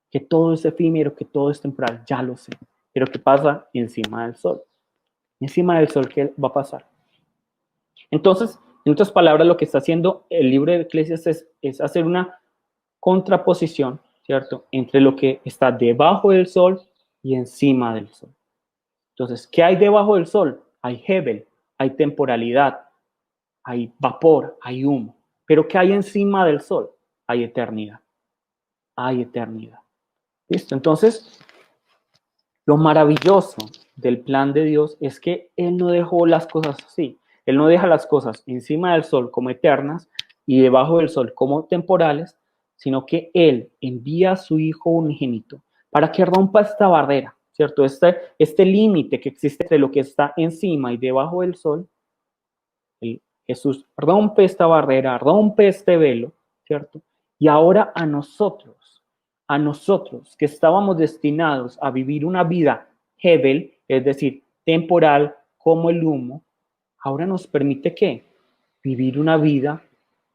que todo es efímero, que todo es temporal, ya lo sé. Pero ¿qué pasa encima del sol? Encima del sol, ¿qué va a pasar? Entonces, en otras palabras, lo que está haciendo el libro de Eclesiastes es hacer una contraposición, ¿cierto?, entre lo que está debajo del sol y encima del sol. Entonces, ¿qué hay debajo del sol? Hay Hebel, hay temporalidad, hay vapor, hay humo. Pero ¿qué hay encima del sol? Hay eternidad. Hay eternidad. ¿Listo? Entonces, lo maravilloso del plan de Dios es que Él no dejó las cosas así. Él no deja las cosas encima del sol como eternas y debajo del sol como temporales, sino que Él envía a su Hijo unigénito para que rompa esta barrera, ¿cierto? Este límite que existe entre lo que está encima y debajo del sol. Jesús rompe esta barrera, rompe este velo, ¿cierto? Y ahora a nosotros que estábamos destinados a vivir una vida Hebel, es decir, temporal como el humo, ahora nos permite ¿qué? Vivir una vida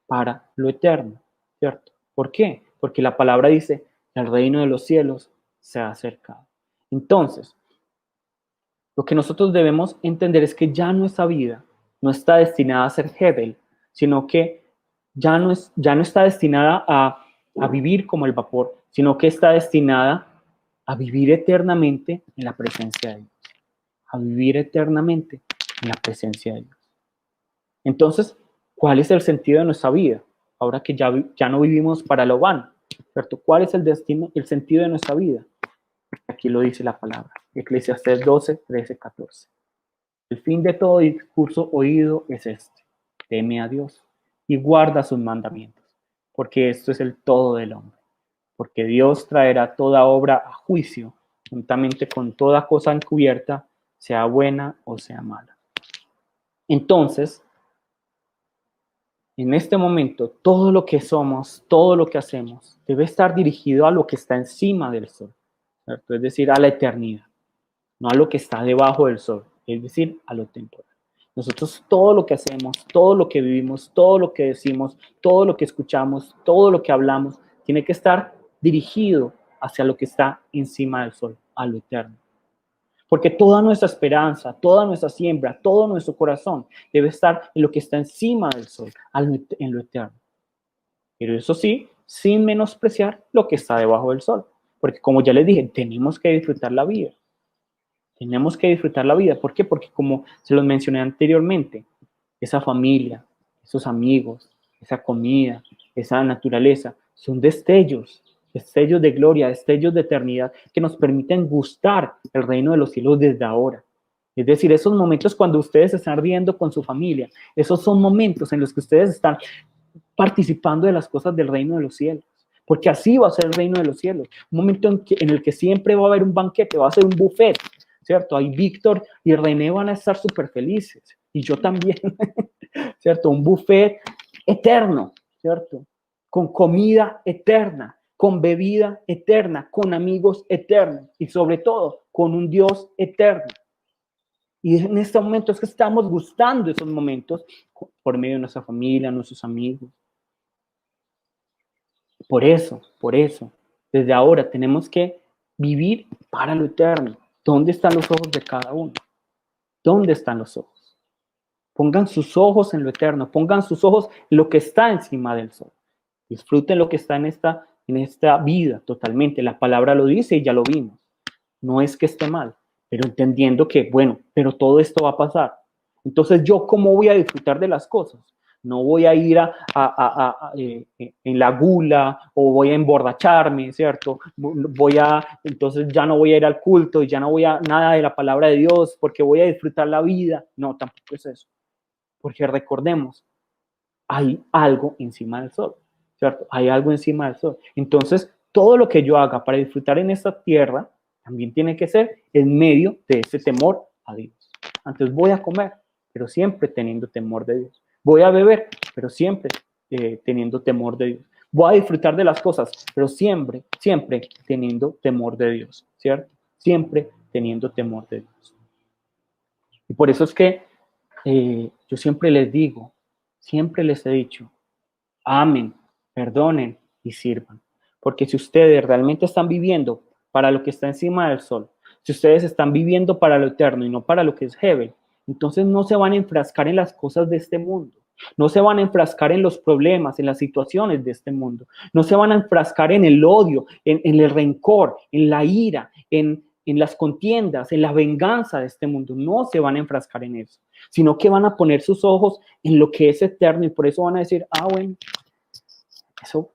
para lo eterno, ¿cierto? ¿Por qué? Porque la palabra dice, el reino de los cielos se ha acercado. Entonces, lo que nosotros debemos entender es que ya nuestra vida no está destinada a ser Hebel, sino que ya no está destinada a vivir como el vapor, sino que está destinada a vivir eternamente en la presencia de Dios. A vivir eternamente en la presencia de Dios. Entonces, ¿cuál es el sentido de nuestra vida? Ahora que ya no vivimos para lo vano, ¿cierto? ¿Cuál es el destino, el sentido de nuestra vida? Aquí lo dice la palabra. Eclesiastés 12, 13, 14. El fin de todo discurso oído es este: teme a Dios y guarda sus mandamientos, porque esto es el todo del hombre. Porque Dios traerá toda obra a juicio, juntamente con toda cosa encubierta, sea buena o sea mala. Entonces, en este momento, todo lo que somos, todo lo que hacemos, debe estar dirigido a lo que está encima del sol, ¿cierto? Es decir, a la eternidad, no a lo que está debajo del sol, es decir, a lo temporal. Nosotros todo lo que hacemos, todo lo que vivimos, todo lo que decimos, todo lo que escuchamos, todo lo que hablamos, tiene que estar dirigido hacia lo que está encima del sol, a lo eterno. Porque toda nuestra esperanza, toda nuestra siembra, todo nuestro corazón debe estar en lo que está encima del sol, en lo eterno. Pero eso sí, sin menospreciar lo que está debajo del sol. Porque como ya les dije, tenemos que disfrutar la vida. Tenemos que disfrutar la vida. ¿Por qué? Porque como se los mencioné anteriormente, esa familia, esos amigos, esa comida, esa naturaleza, son destellos, destellos de gloria, destellos de eternidad que nos permiten gustar el reino de los cielos desde ahora. Es decir, esos momentos cuando ustedes están riendo con su familia, esos son momentos en los que ustedes están participando de las cosas del reino de los cielos. Porque así va a ser el reino de los cielos. Un momento en el que siempre va a haber un banquete, va a ser un buffet, ¿cierto? Ahí Víctor y René van a estar súper felices. Y yo también, ¿cierto? Un buffet eterno, ¿cierto? Con comida eterna, con bebida eterna, con amigos eternos y sobre todo con un Dios eterno. Y en este momento es que estamos gustando esos momentos por medio de nuestra familia, nuestros amigos. Por eso, desde ahora tenemos que vivir para lo eterno. ¿Dónde están los ojos de cada uno? ¿Dónde están los ojos? Pongan sus ojos en lo eterno, pongan sus ojos en lo que está encima del sol. Disfruten lo que está en esta vida totalmente. La palabra lo dice y ya lo vimos. No es que esté mal, pero entendiendo que, bueno, pero todo esto va a pasar. Entonces, ¿yo cómo voy a disfrutar de las cosas? No voy a ir en la gula o voy a emborracharme, ¿cierto? Entonces ya no voy a ir al culto y ya no voy a nada de la palabra de Dios porque voy a disfrutar la vida. No, tampoco es eso. Porque recordemos, hay algo encima del sol, ¿cierto? Hay algo encima del sol. Entonces, todo lo que yo haga para disfrutar en esta tierra también tiene que ser en medio de ese temor a Dios. Antes voy a comer, pero siempre teniendo temor de Dios. Voy a beber, pero siempre teniendo temor de Dios. Voy a disfrutar de las cosas, pero siempre, siempre teniendo temor de Dios, ¿cierto? Siempre teniendo temor de Dios. Y por eso es que yo siempre les digo, siempre les he dicho, amen, perdonen y sirvan. Porque si ustedes realmente están viviendo para lo que está encima del sol, si ustedes están viviendo para lo eterno y no para lo que es Heaven, entonces no se van a enfrascar en las cosas de este mundo. No se van a enfrascar en los problemas, en las situaciones de este mundo. No se van a enfrascar en el odio, en el rencor, en la ira, en las contiendas, en la venganza de este mundo. No se van a enfrascar en eso, sino que van a poner sus ojos en lo que es eterno y por eso van a decir, bueno, eso,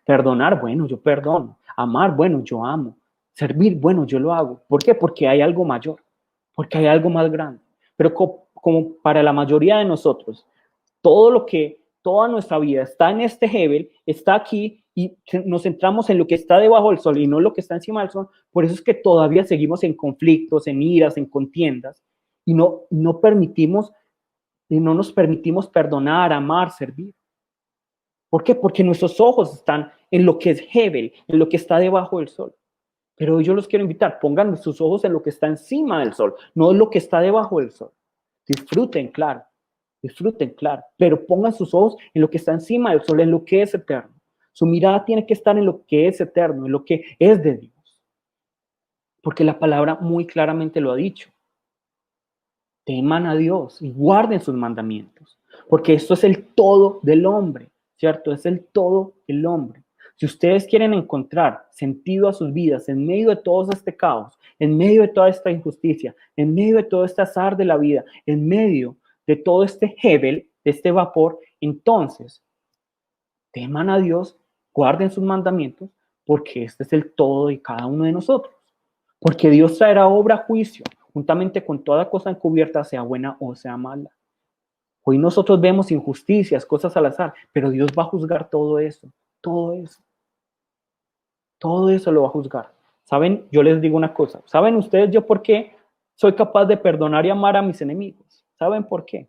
perdonar, bueno, yo perdono. Amar, bueno, yo amo. Servir, bueno, yo lo hago. ¿Por qué? Porque hay algo mayor, porque hay algo más grande. Pero como para la mayoría de nosotros, toda nuestra vida está en este Hebel, está aquí y nos centramos en lo que está debajo del sol y no en lo que está encima del sol. Por eso es que todavía seguimos en conflictos, en iras, en contiendas y no nos permitimos perdonar, amar, servir. ¿Por qué? Porque nuestros ojos están en lo que es Hebel, en lo que está debajo del sol. Pero yo los quiero invitar, pongan sus ojos en lo que está encima del sol, no en lo que está debajo del sol. Disfruten, claro, pero pongan sus ojos en lo que está encima del sol, en lo que es eterno. Su mirada tiene que estar en lo que es eterno, en lo que es de Dios. Porque la palabra muy claramente lo ha dicho. Teman a Dios y guarden sus mandamientos, porque esto es el todo del hombre, ¿cierto? Es el todo del hombre. Si ustedes quieren encontrar sentido a sus vidas en medio de todo este caos, en medio de toda esta injusticia, en medio de todo este azar de la vida, en medio de todo este hebel, de este vapor, entonces teman a Dios, guarden sus mandamientos, porque este es el todo de cada uno de nosotros. Porque Dios traerá obra a juicio, juntamente con toda cosa encubierta, sea buena o sea mala. Hoy nosotros vemos injusticias, cosas al azar, pero Dios va a juzgar todo eso, todo eso. Todo eso lo va a juzgar. ¿Saben? Yo les digo una cosa. ¿Saben ustedes yo por qué soy capaz de perdonar y amar a mis enemigos? ¿Saben por qué?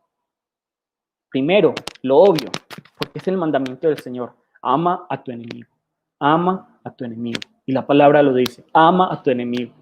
Primero, lo obvio, porque es el mandamiento del Señor. Ama a tu enemigo. Ama a tu enemigo. Y la palabra lo dice. Ama a tu enemigo.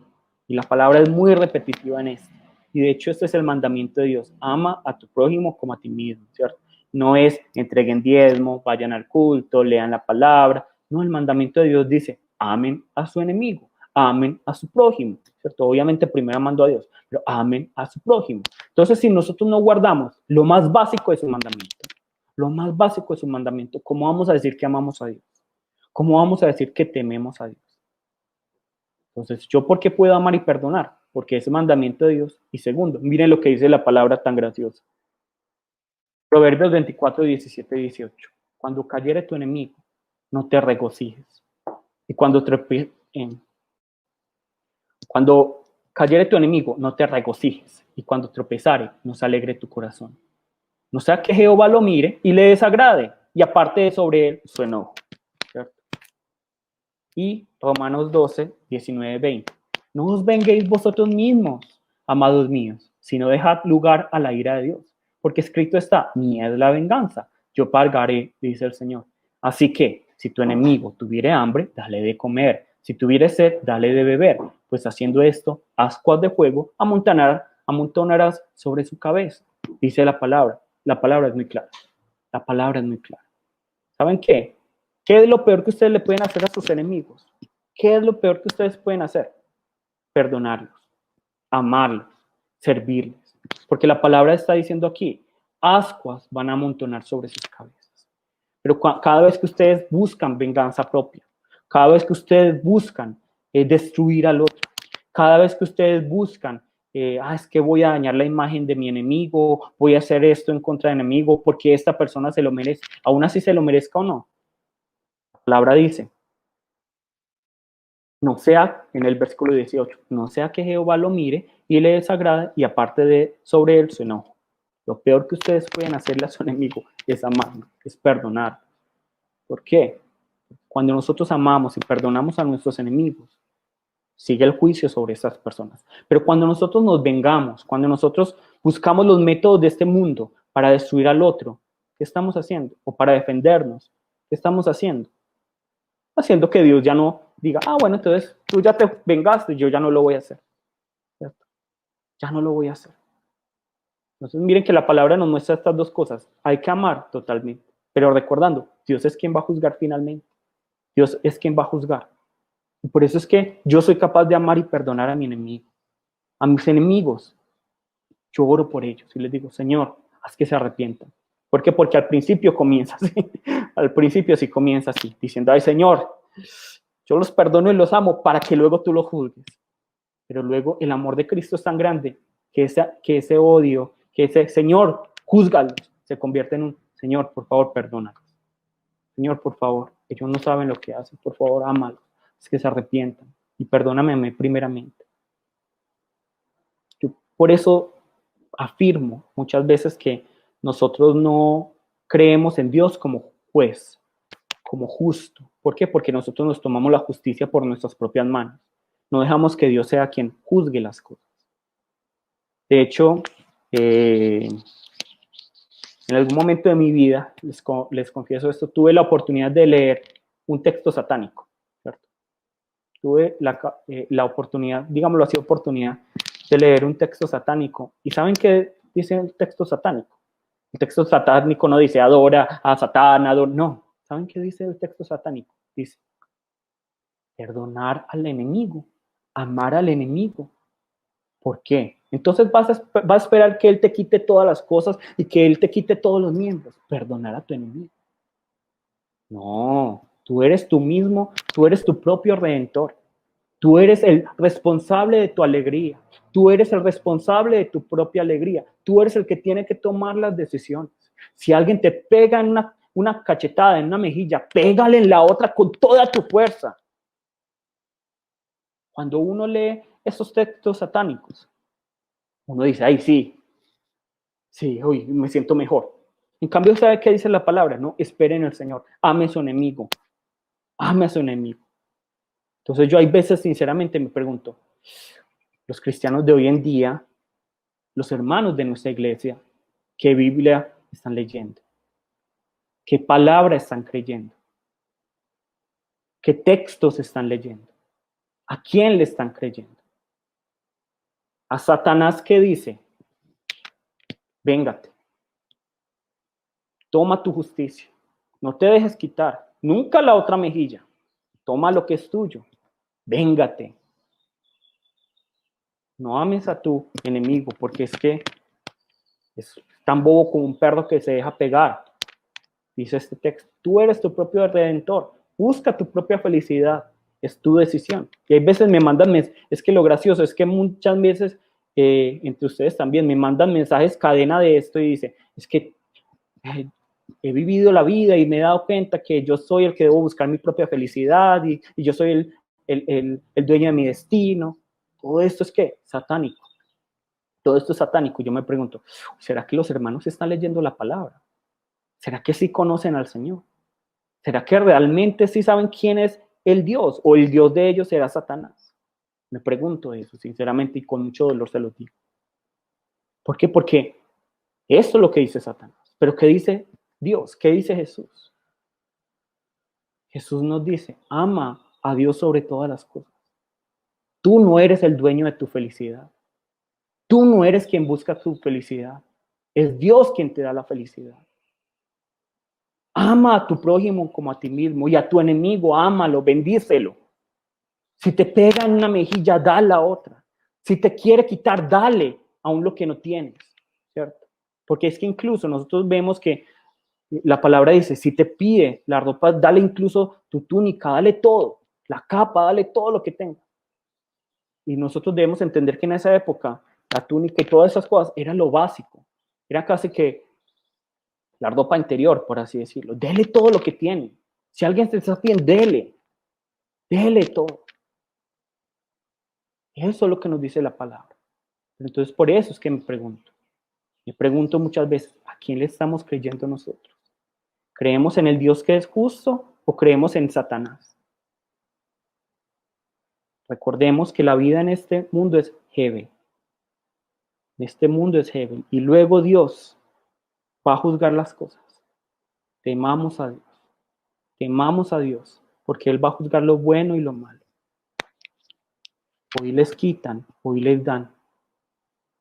Y la palabra es muy repetitiva en esto. Y de hecho, este es el mandamiento de Dios. Ama a tu prójimo como a ti mismo, ¿cierto? No es entreguen diezmo, vayan al culto, lean la palabra. No, el mandamiento de Dios dice, amen a su enemigo, amen a su prójimo, ¿cierto? Obviamente primero amando a Dios, pero amen a su prójimo. Entonces, si nosotros no guardamos lo más básico de su mandamiento, lo más básico de su mandamiento, ¿cómo vamos a decir que amamos a Dios? ¿Cómo vamos a decir que tememos a Dios? Entonces, ¿yo por qué puedo amar y perdonar? Porque es mandamiento de Dios. Y segundo, miren lo que dice la palabra tan graciosa. Proverbios 24, 17 y 18. Cuando cayere tu enemigo, no te regocijes. Y cuando cayere tu enemigo, no te regocijes. Y cuando tropezare, no se alegre tu corazón. No sea que Jehová lo mire y le desagrade y aparte de sobre él su enojo. ¿Cierto? Y Romanos 12, 19, 20. No os venguéis vosotros mismos, amados míos, sino dejad lugar a la ira de Dios. Porque escrito está, mía es la venganza, yo pagaré, dice el Señor. Así que, si tu enemigo tuviere hambre, dale de comer. Si tuviere sed, dale de beber. Pues haciendo esto, ascuas de fuego amontonarás sobre su cabeza. Dice la palabra. La palabra es muy clara. La palabra es muy clara. ¿Saben qué? ¿Qué es lo peor que ustedes le pueden hacer a sus enemigos? ¿Qué es lo peor que ustedes pueden hacer? Perdonarlos, amarlos, servirles. Porque la palabra está diciendo aquí, ascuas van a amontonar sobre sus cabezas. Pero cada vez que ustedes buscan venganza propia, cada vez que ustedes buscan destruir al otro, cada vez que ustedes buscan, es que voy a dañar la imagen de mi enemigo, voy a hacer esto en contra del enemigo porque esta persona se lo merece, aún así se lo merezca o no. La palabra dice, no sea, en el versículo 18, no sea que Jehová lo mire y le desagrade y aparte de sobre él su enojo. Lo peor que ustedes pueden hacerle a su enemigo es amarlo, es perdonar. ¿Por qué? Cuando nosotros amamos y perdonamos a nuestros enemigos, sigue el juicio sobre esas personas. Pero cuando nosotros nos vengamos, cuando nosotros buscamos los métodos de este mundo para destruir al otro, ¿qué estamos haciendo? O para defendernos, ¿qué estamos haciendo? Haciendo que Dios ya no diga, bueno, entonces tú ya te vengaste, yo ya no lo voy a hacer, ¿cierto? Ya no lo voy a hacer. Entonces miren que la palabra nos muestra estas dos cosas. Hay que amar totalmente, pero recordando, Dios es quien va a juzgar finalmente. Dios es quien va a juzgar. Y por eso es que yo soy capaz de amar y perdonar a mi enemigo. A mis enemigos, yo oro por ellos y les digo, Señor, haz que se arrepientan. ¿Por qué? Porque al principio comienza así. Al principio sí comienza así, diciendo, ay Señor, yo los perdono y los amo para que luego tú los juzgues. Pero luego el amor de Cristo es tan grande que ese odio, que ese Señor, júzgalos, se convierte en un Señor, por favor, perdónalos. Señor, por favor, ellos no saben lo que hacen, por favor, ámalos, es que se arrepientan y perdóname a mí primeramente. Yo por eso afirmo muchas veces que nosotros no creemos en Dios como juez, como justo. ¿Por qué? Porque nosotros nos tomamos la justicia por nuestras propias manos. No dejamos que Dios sea quien juzgue las cosas. De hecho, en algún momento de mi vida, les confieso esto, tuve la oportunidad de leer un texto satánico, ¿cierto? Tuve la oportunidad, digámoslo así, oportunidad de leer un texto satánico. ¿Y saben qué dice el texto satánico? El texto satánico no dice adora a Satán, no. ¿Saben qué dice el texto satánico? Dice perdonar al enemigo, amar al enemigo. ¿Por qué? Entonces vas a esperar que Él te quite todas las cosas y que Él te quite todos los miembros. Perdonar a tu enemigo. No, tú eres tú mismo, tú eres tu propio redentor. Tú eres el responsable de tu alegría. Tú eres el responsable de tu propia alegría. Tú eres el que tiene que tomar las decisiones. Si alguien te pega en una cachetada, en una mejilla, pégale en la otra con toda tu fuerza. Cuando uno lee esos textos satánicos, uno dice, ay, sí, hoy me siento mejor. En cambio, ¿sabe qué dice la palabra? No, espere en el Señor. Ame a su enemigo. Ame a su enemigo. Entonces yo hay veces, sinceramente, me pregunto, los cristianos de hoy en día, los hermanos de nuestra iglesia, ¿qué Biblia están leyendo? ¿Qué palabra están creyendo? ¿Qué textos están leyendo? ¿A quién le están creyendo? A Satanás, ¿qué dice? Véngate, toma tu justicia, no te dejes quitar, nunca la otra mejilla, toma lo que es tuyo, véngate. No ames a tu enemigo, porque es que es tan bobo como un perro que se deja pegar. Dice este texto, tú eres tu propio redentor, busca tu propia felicidad, es tu decisión. Y hay veces me mandan, es que lo gracioso es que muchas veces, entre ustedes también, me mandan mensajes cadena de esto y dice, es que he vivido la vida y me he dado cuenta que yo soy el que debo buscar mi propia felicidad y yo soy el dueño de mi destino. Todo esto es que satánico. Todo esto es satánico. Yo me pregunto, ¿será que los hermanos están leyendo la palabra? ¿Será que sí conocen al Señor? ¿Será que realmente sí saben quién es el Dios o el Dios de ellos será Satanás? Me pregunto eso, sinceramente, y con mucho dolor se lo digo. ¿Por qué? Porque esto es lo que dice Satanás. Pero ¿qué dice Dios? ¿Qué dice Jesús? Jesús nos dice, ama a Dios sobre todas las cosas. Tú no eres el dueño de tu felicidad. Tú no eres quien busca tu felicidad. Es Dios quien te da la felicidad. Ama a tu prójimo como a ti mismo y a tu enemigo, ámalo, bendícelo. Si te pega en una mejilla, da la otra. Si te quiere quitar, dale aún lo que no tienes, ¿cierto? Porque es que incluso nosotros vemos que la palabra dice, si te pide la ropa, dale incluso tu túnica, dale todo, la capa, dale todo lo que tengas. Y nosotros debemos entender que en esa época la túnica y todas esas cosas era lo básico. Era casi que la ropa interior, por así decirlo. Dele todo lo que tiene. Si alguien te está pidiendo, dele todo. Eso es lo que nos dice la palabra. Entonces, por eso es que me pregunto muchas veces, ¿a quién le estamos creyendo nosotros? ¿Creemos en el Dios que es justo o creemos en Satanás? Recordemos que la vida en este mundo es heaven. Este mundo es heaven. Y luego Dios va a juzgar las cosas. Temamos a Dios. Temamos a Dios, porque Él va a juzgar lo bueno y lo malo. Hoy les quitan, hoy les dan,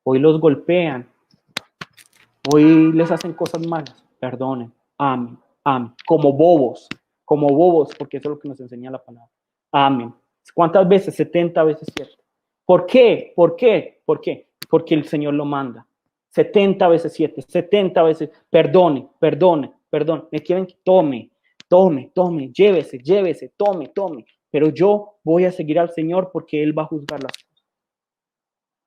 hoy los golpean, hoy les hacen cosas malas. Perdonen, amen, amen, como bobos, porque eso es lo que nos enseña la palabra. Amen. ¿Cuántas veces? 70 veces 7. ¿Por qué? ¿Por qué? ¿Por qué? Porque el Señor lo manda. 70 veces 7, 70 veces, perdone, perdone, perdone. Me quieren que tome, llévese, tome. Pero yo voy a seguir al Señor porque Él va a juzgar las cosas.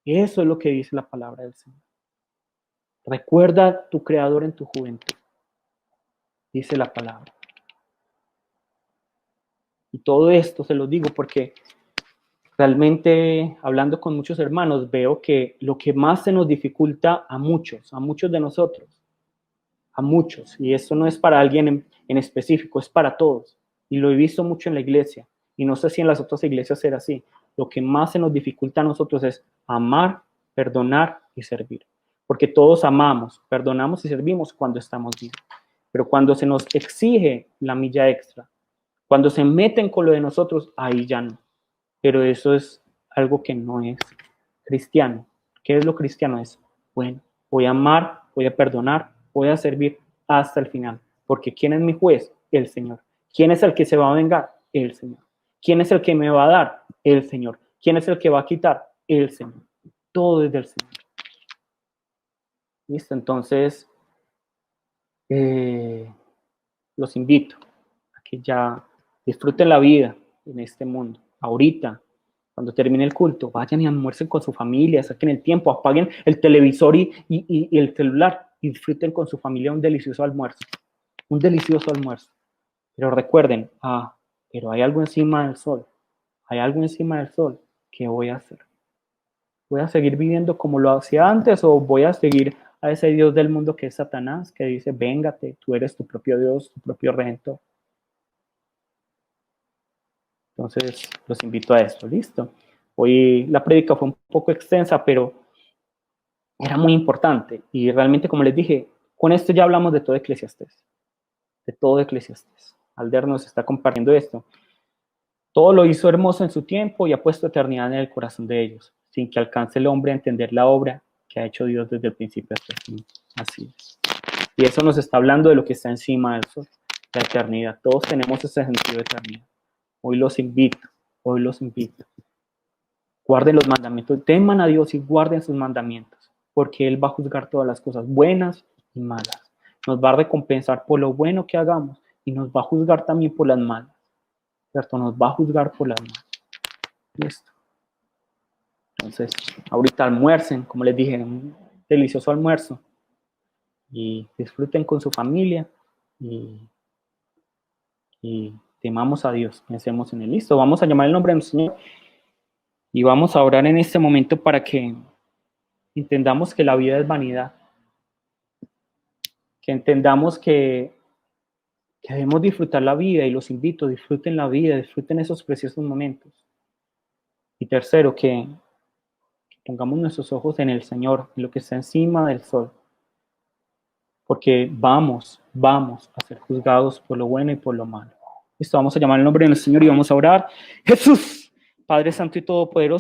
Eso es lo que dice la palabra del Señor. Recuerda a tu Creador en tu juventud, dice la palabra. Y todo esto se lo digo porque realmente, hablando con muchos hermanos, veo que lo que más se nos dificulta a muchos de nosotros, a muchos, y esto no es para alguien en específico, es para todos. Y lo he visto mucho en la iglesia, y no sé si en las otras iglesias será así. Lo que más se nos dificulta a nosotros es amar, perdonar y servir. Porque todos amamos, perdonamos y servimos cuando estamos vivos. Pero cuando se nos exige la milla extra, cuando se meten con lo de nosotros, ahí ya no. Pero eso es algo que no es cristiano. ¿Qué es lo cristiano? Es, bueno, voy a amar, voy a perdonar, voy a servir hasta el final. Porque ¿quién es mi juez? El Señor. ¿Quién es el que se va a vengar? El Señor. ¿Quién es el que me va a dar? El Señor. ¿Quién es el que va a quitar? El Señor. Todo es del Señor. ¿Listo? Entonces, los invito a que ya disfruten la vida en este mundo. Ahorita, cuando termine el culto, vayan y almuercen con su familia, saquen el tiempo, apaguen el televisor y el celular y disfruten con su familia un delicioso almuerzo. Un delicioso almuerzo. Pero recuerden, pero hay algo encima del sol. Hay algo encima del sol. ¿Qué voy a hacer? ¿Voy a seguir viviendo como lo hacía antes o voy a seguir a ese Dios del mundo que es Satanás, que dice, véngate, tú eres tu propio Dios, tu propio redentor? Entonces, los invito a esto, ¿listo? Hoy la prédica fue un poco extensa, pero era muy importante. Y realmente, como les dije, con esto ya hablamos de todo Eclesiastés. De todo Eclesiastés. Alder nos está compartiendo esto. Todo lo hizo hermoso en su tiempo y ha puesto eternidad en el corazón de ellos, sin que alcance el hombre a entender la obra que ha hecho Dios desde el principio hasta el fin. Así es. Y eso nos está hablando de lo que está encima del sol, la eternidad. Todos tenemos ese sentido de eternidad. Hoy los invito. Guarden los mandamientos, teman a Dios y guarden sus mandamientos, porque Él va a juzgar todas las cosas buenas y malas. Nos va a recompensar por lo bueno que hagamos y nos va a juzgar también por las malas. ¿Cierto? Nos va a juzgar por las malas. Listo. Entonces, ahorita almuercen, como les dije, un delicioso almuerzo y disfruten con su familia y temamos a Dios, pensemos en Él. Listo, vamos a llamar el nombre del Señor y vamos a orar en este momento para que entendamos que la vida es vanidad, que entendamos que debemos disfrutar la vida y los invito, disfruten la vida, disfruten esos preciosos momentos. Y tercero, que pongamos nuestros ojos en el Señor, en lo que está encima del sol, porque vamos a ser juzgados por lo bueno y por lo malo. Listo, vamos a llamar el nombre del Señor y vamos a orar. Jesús, Padre Santo y Todopoderoso,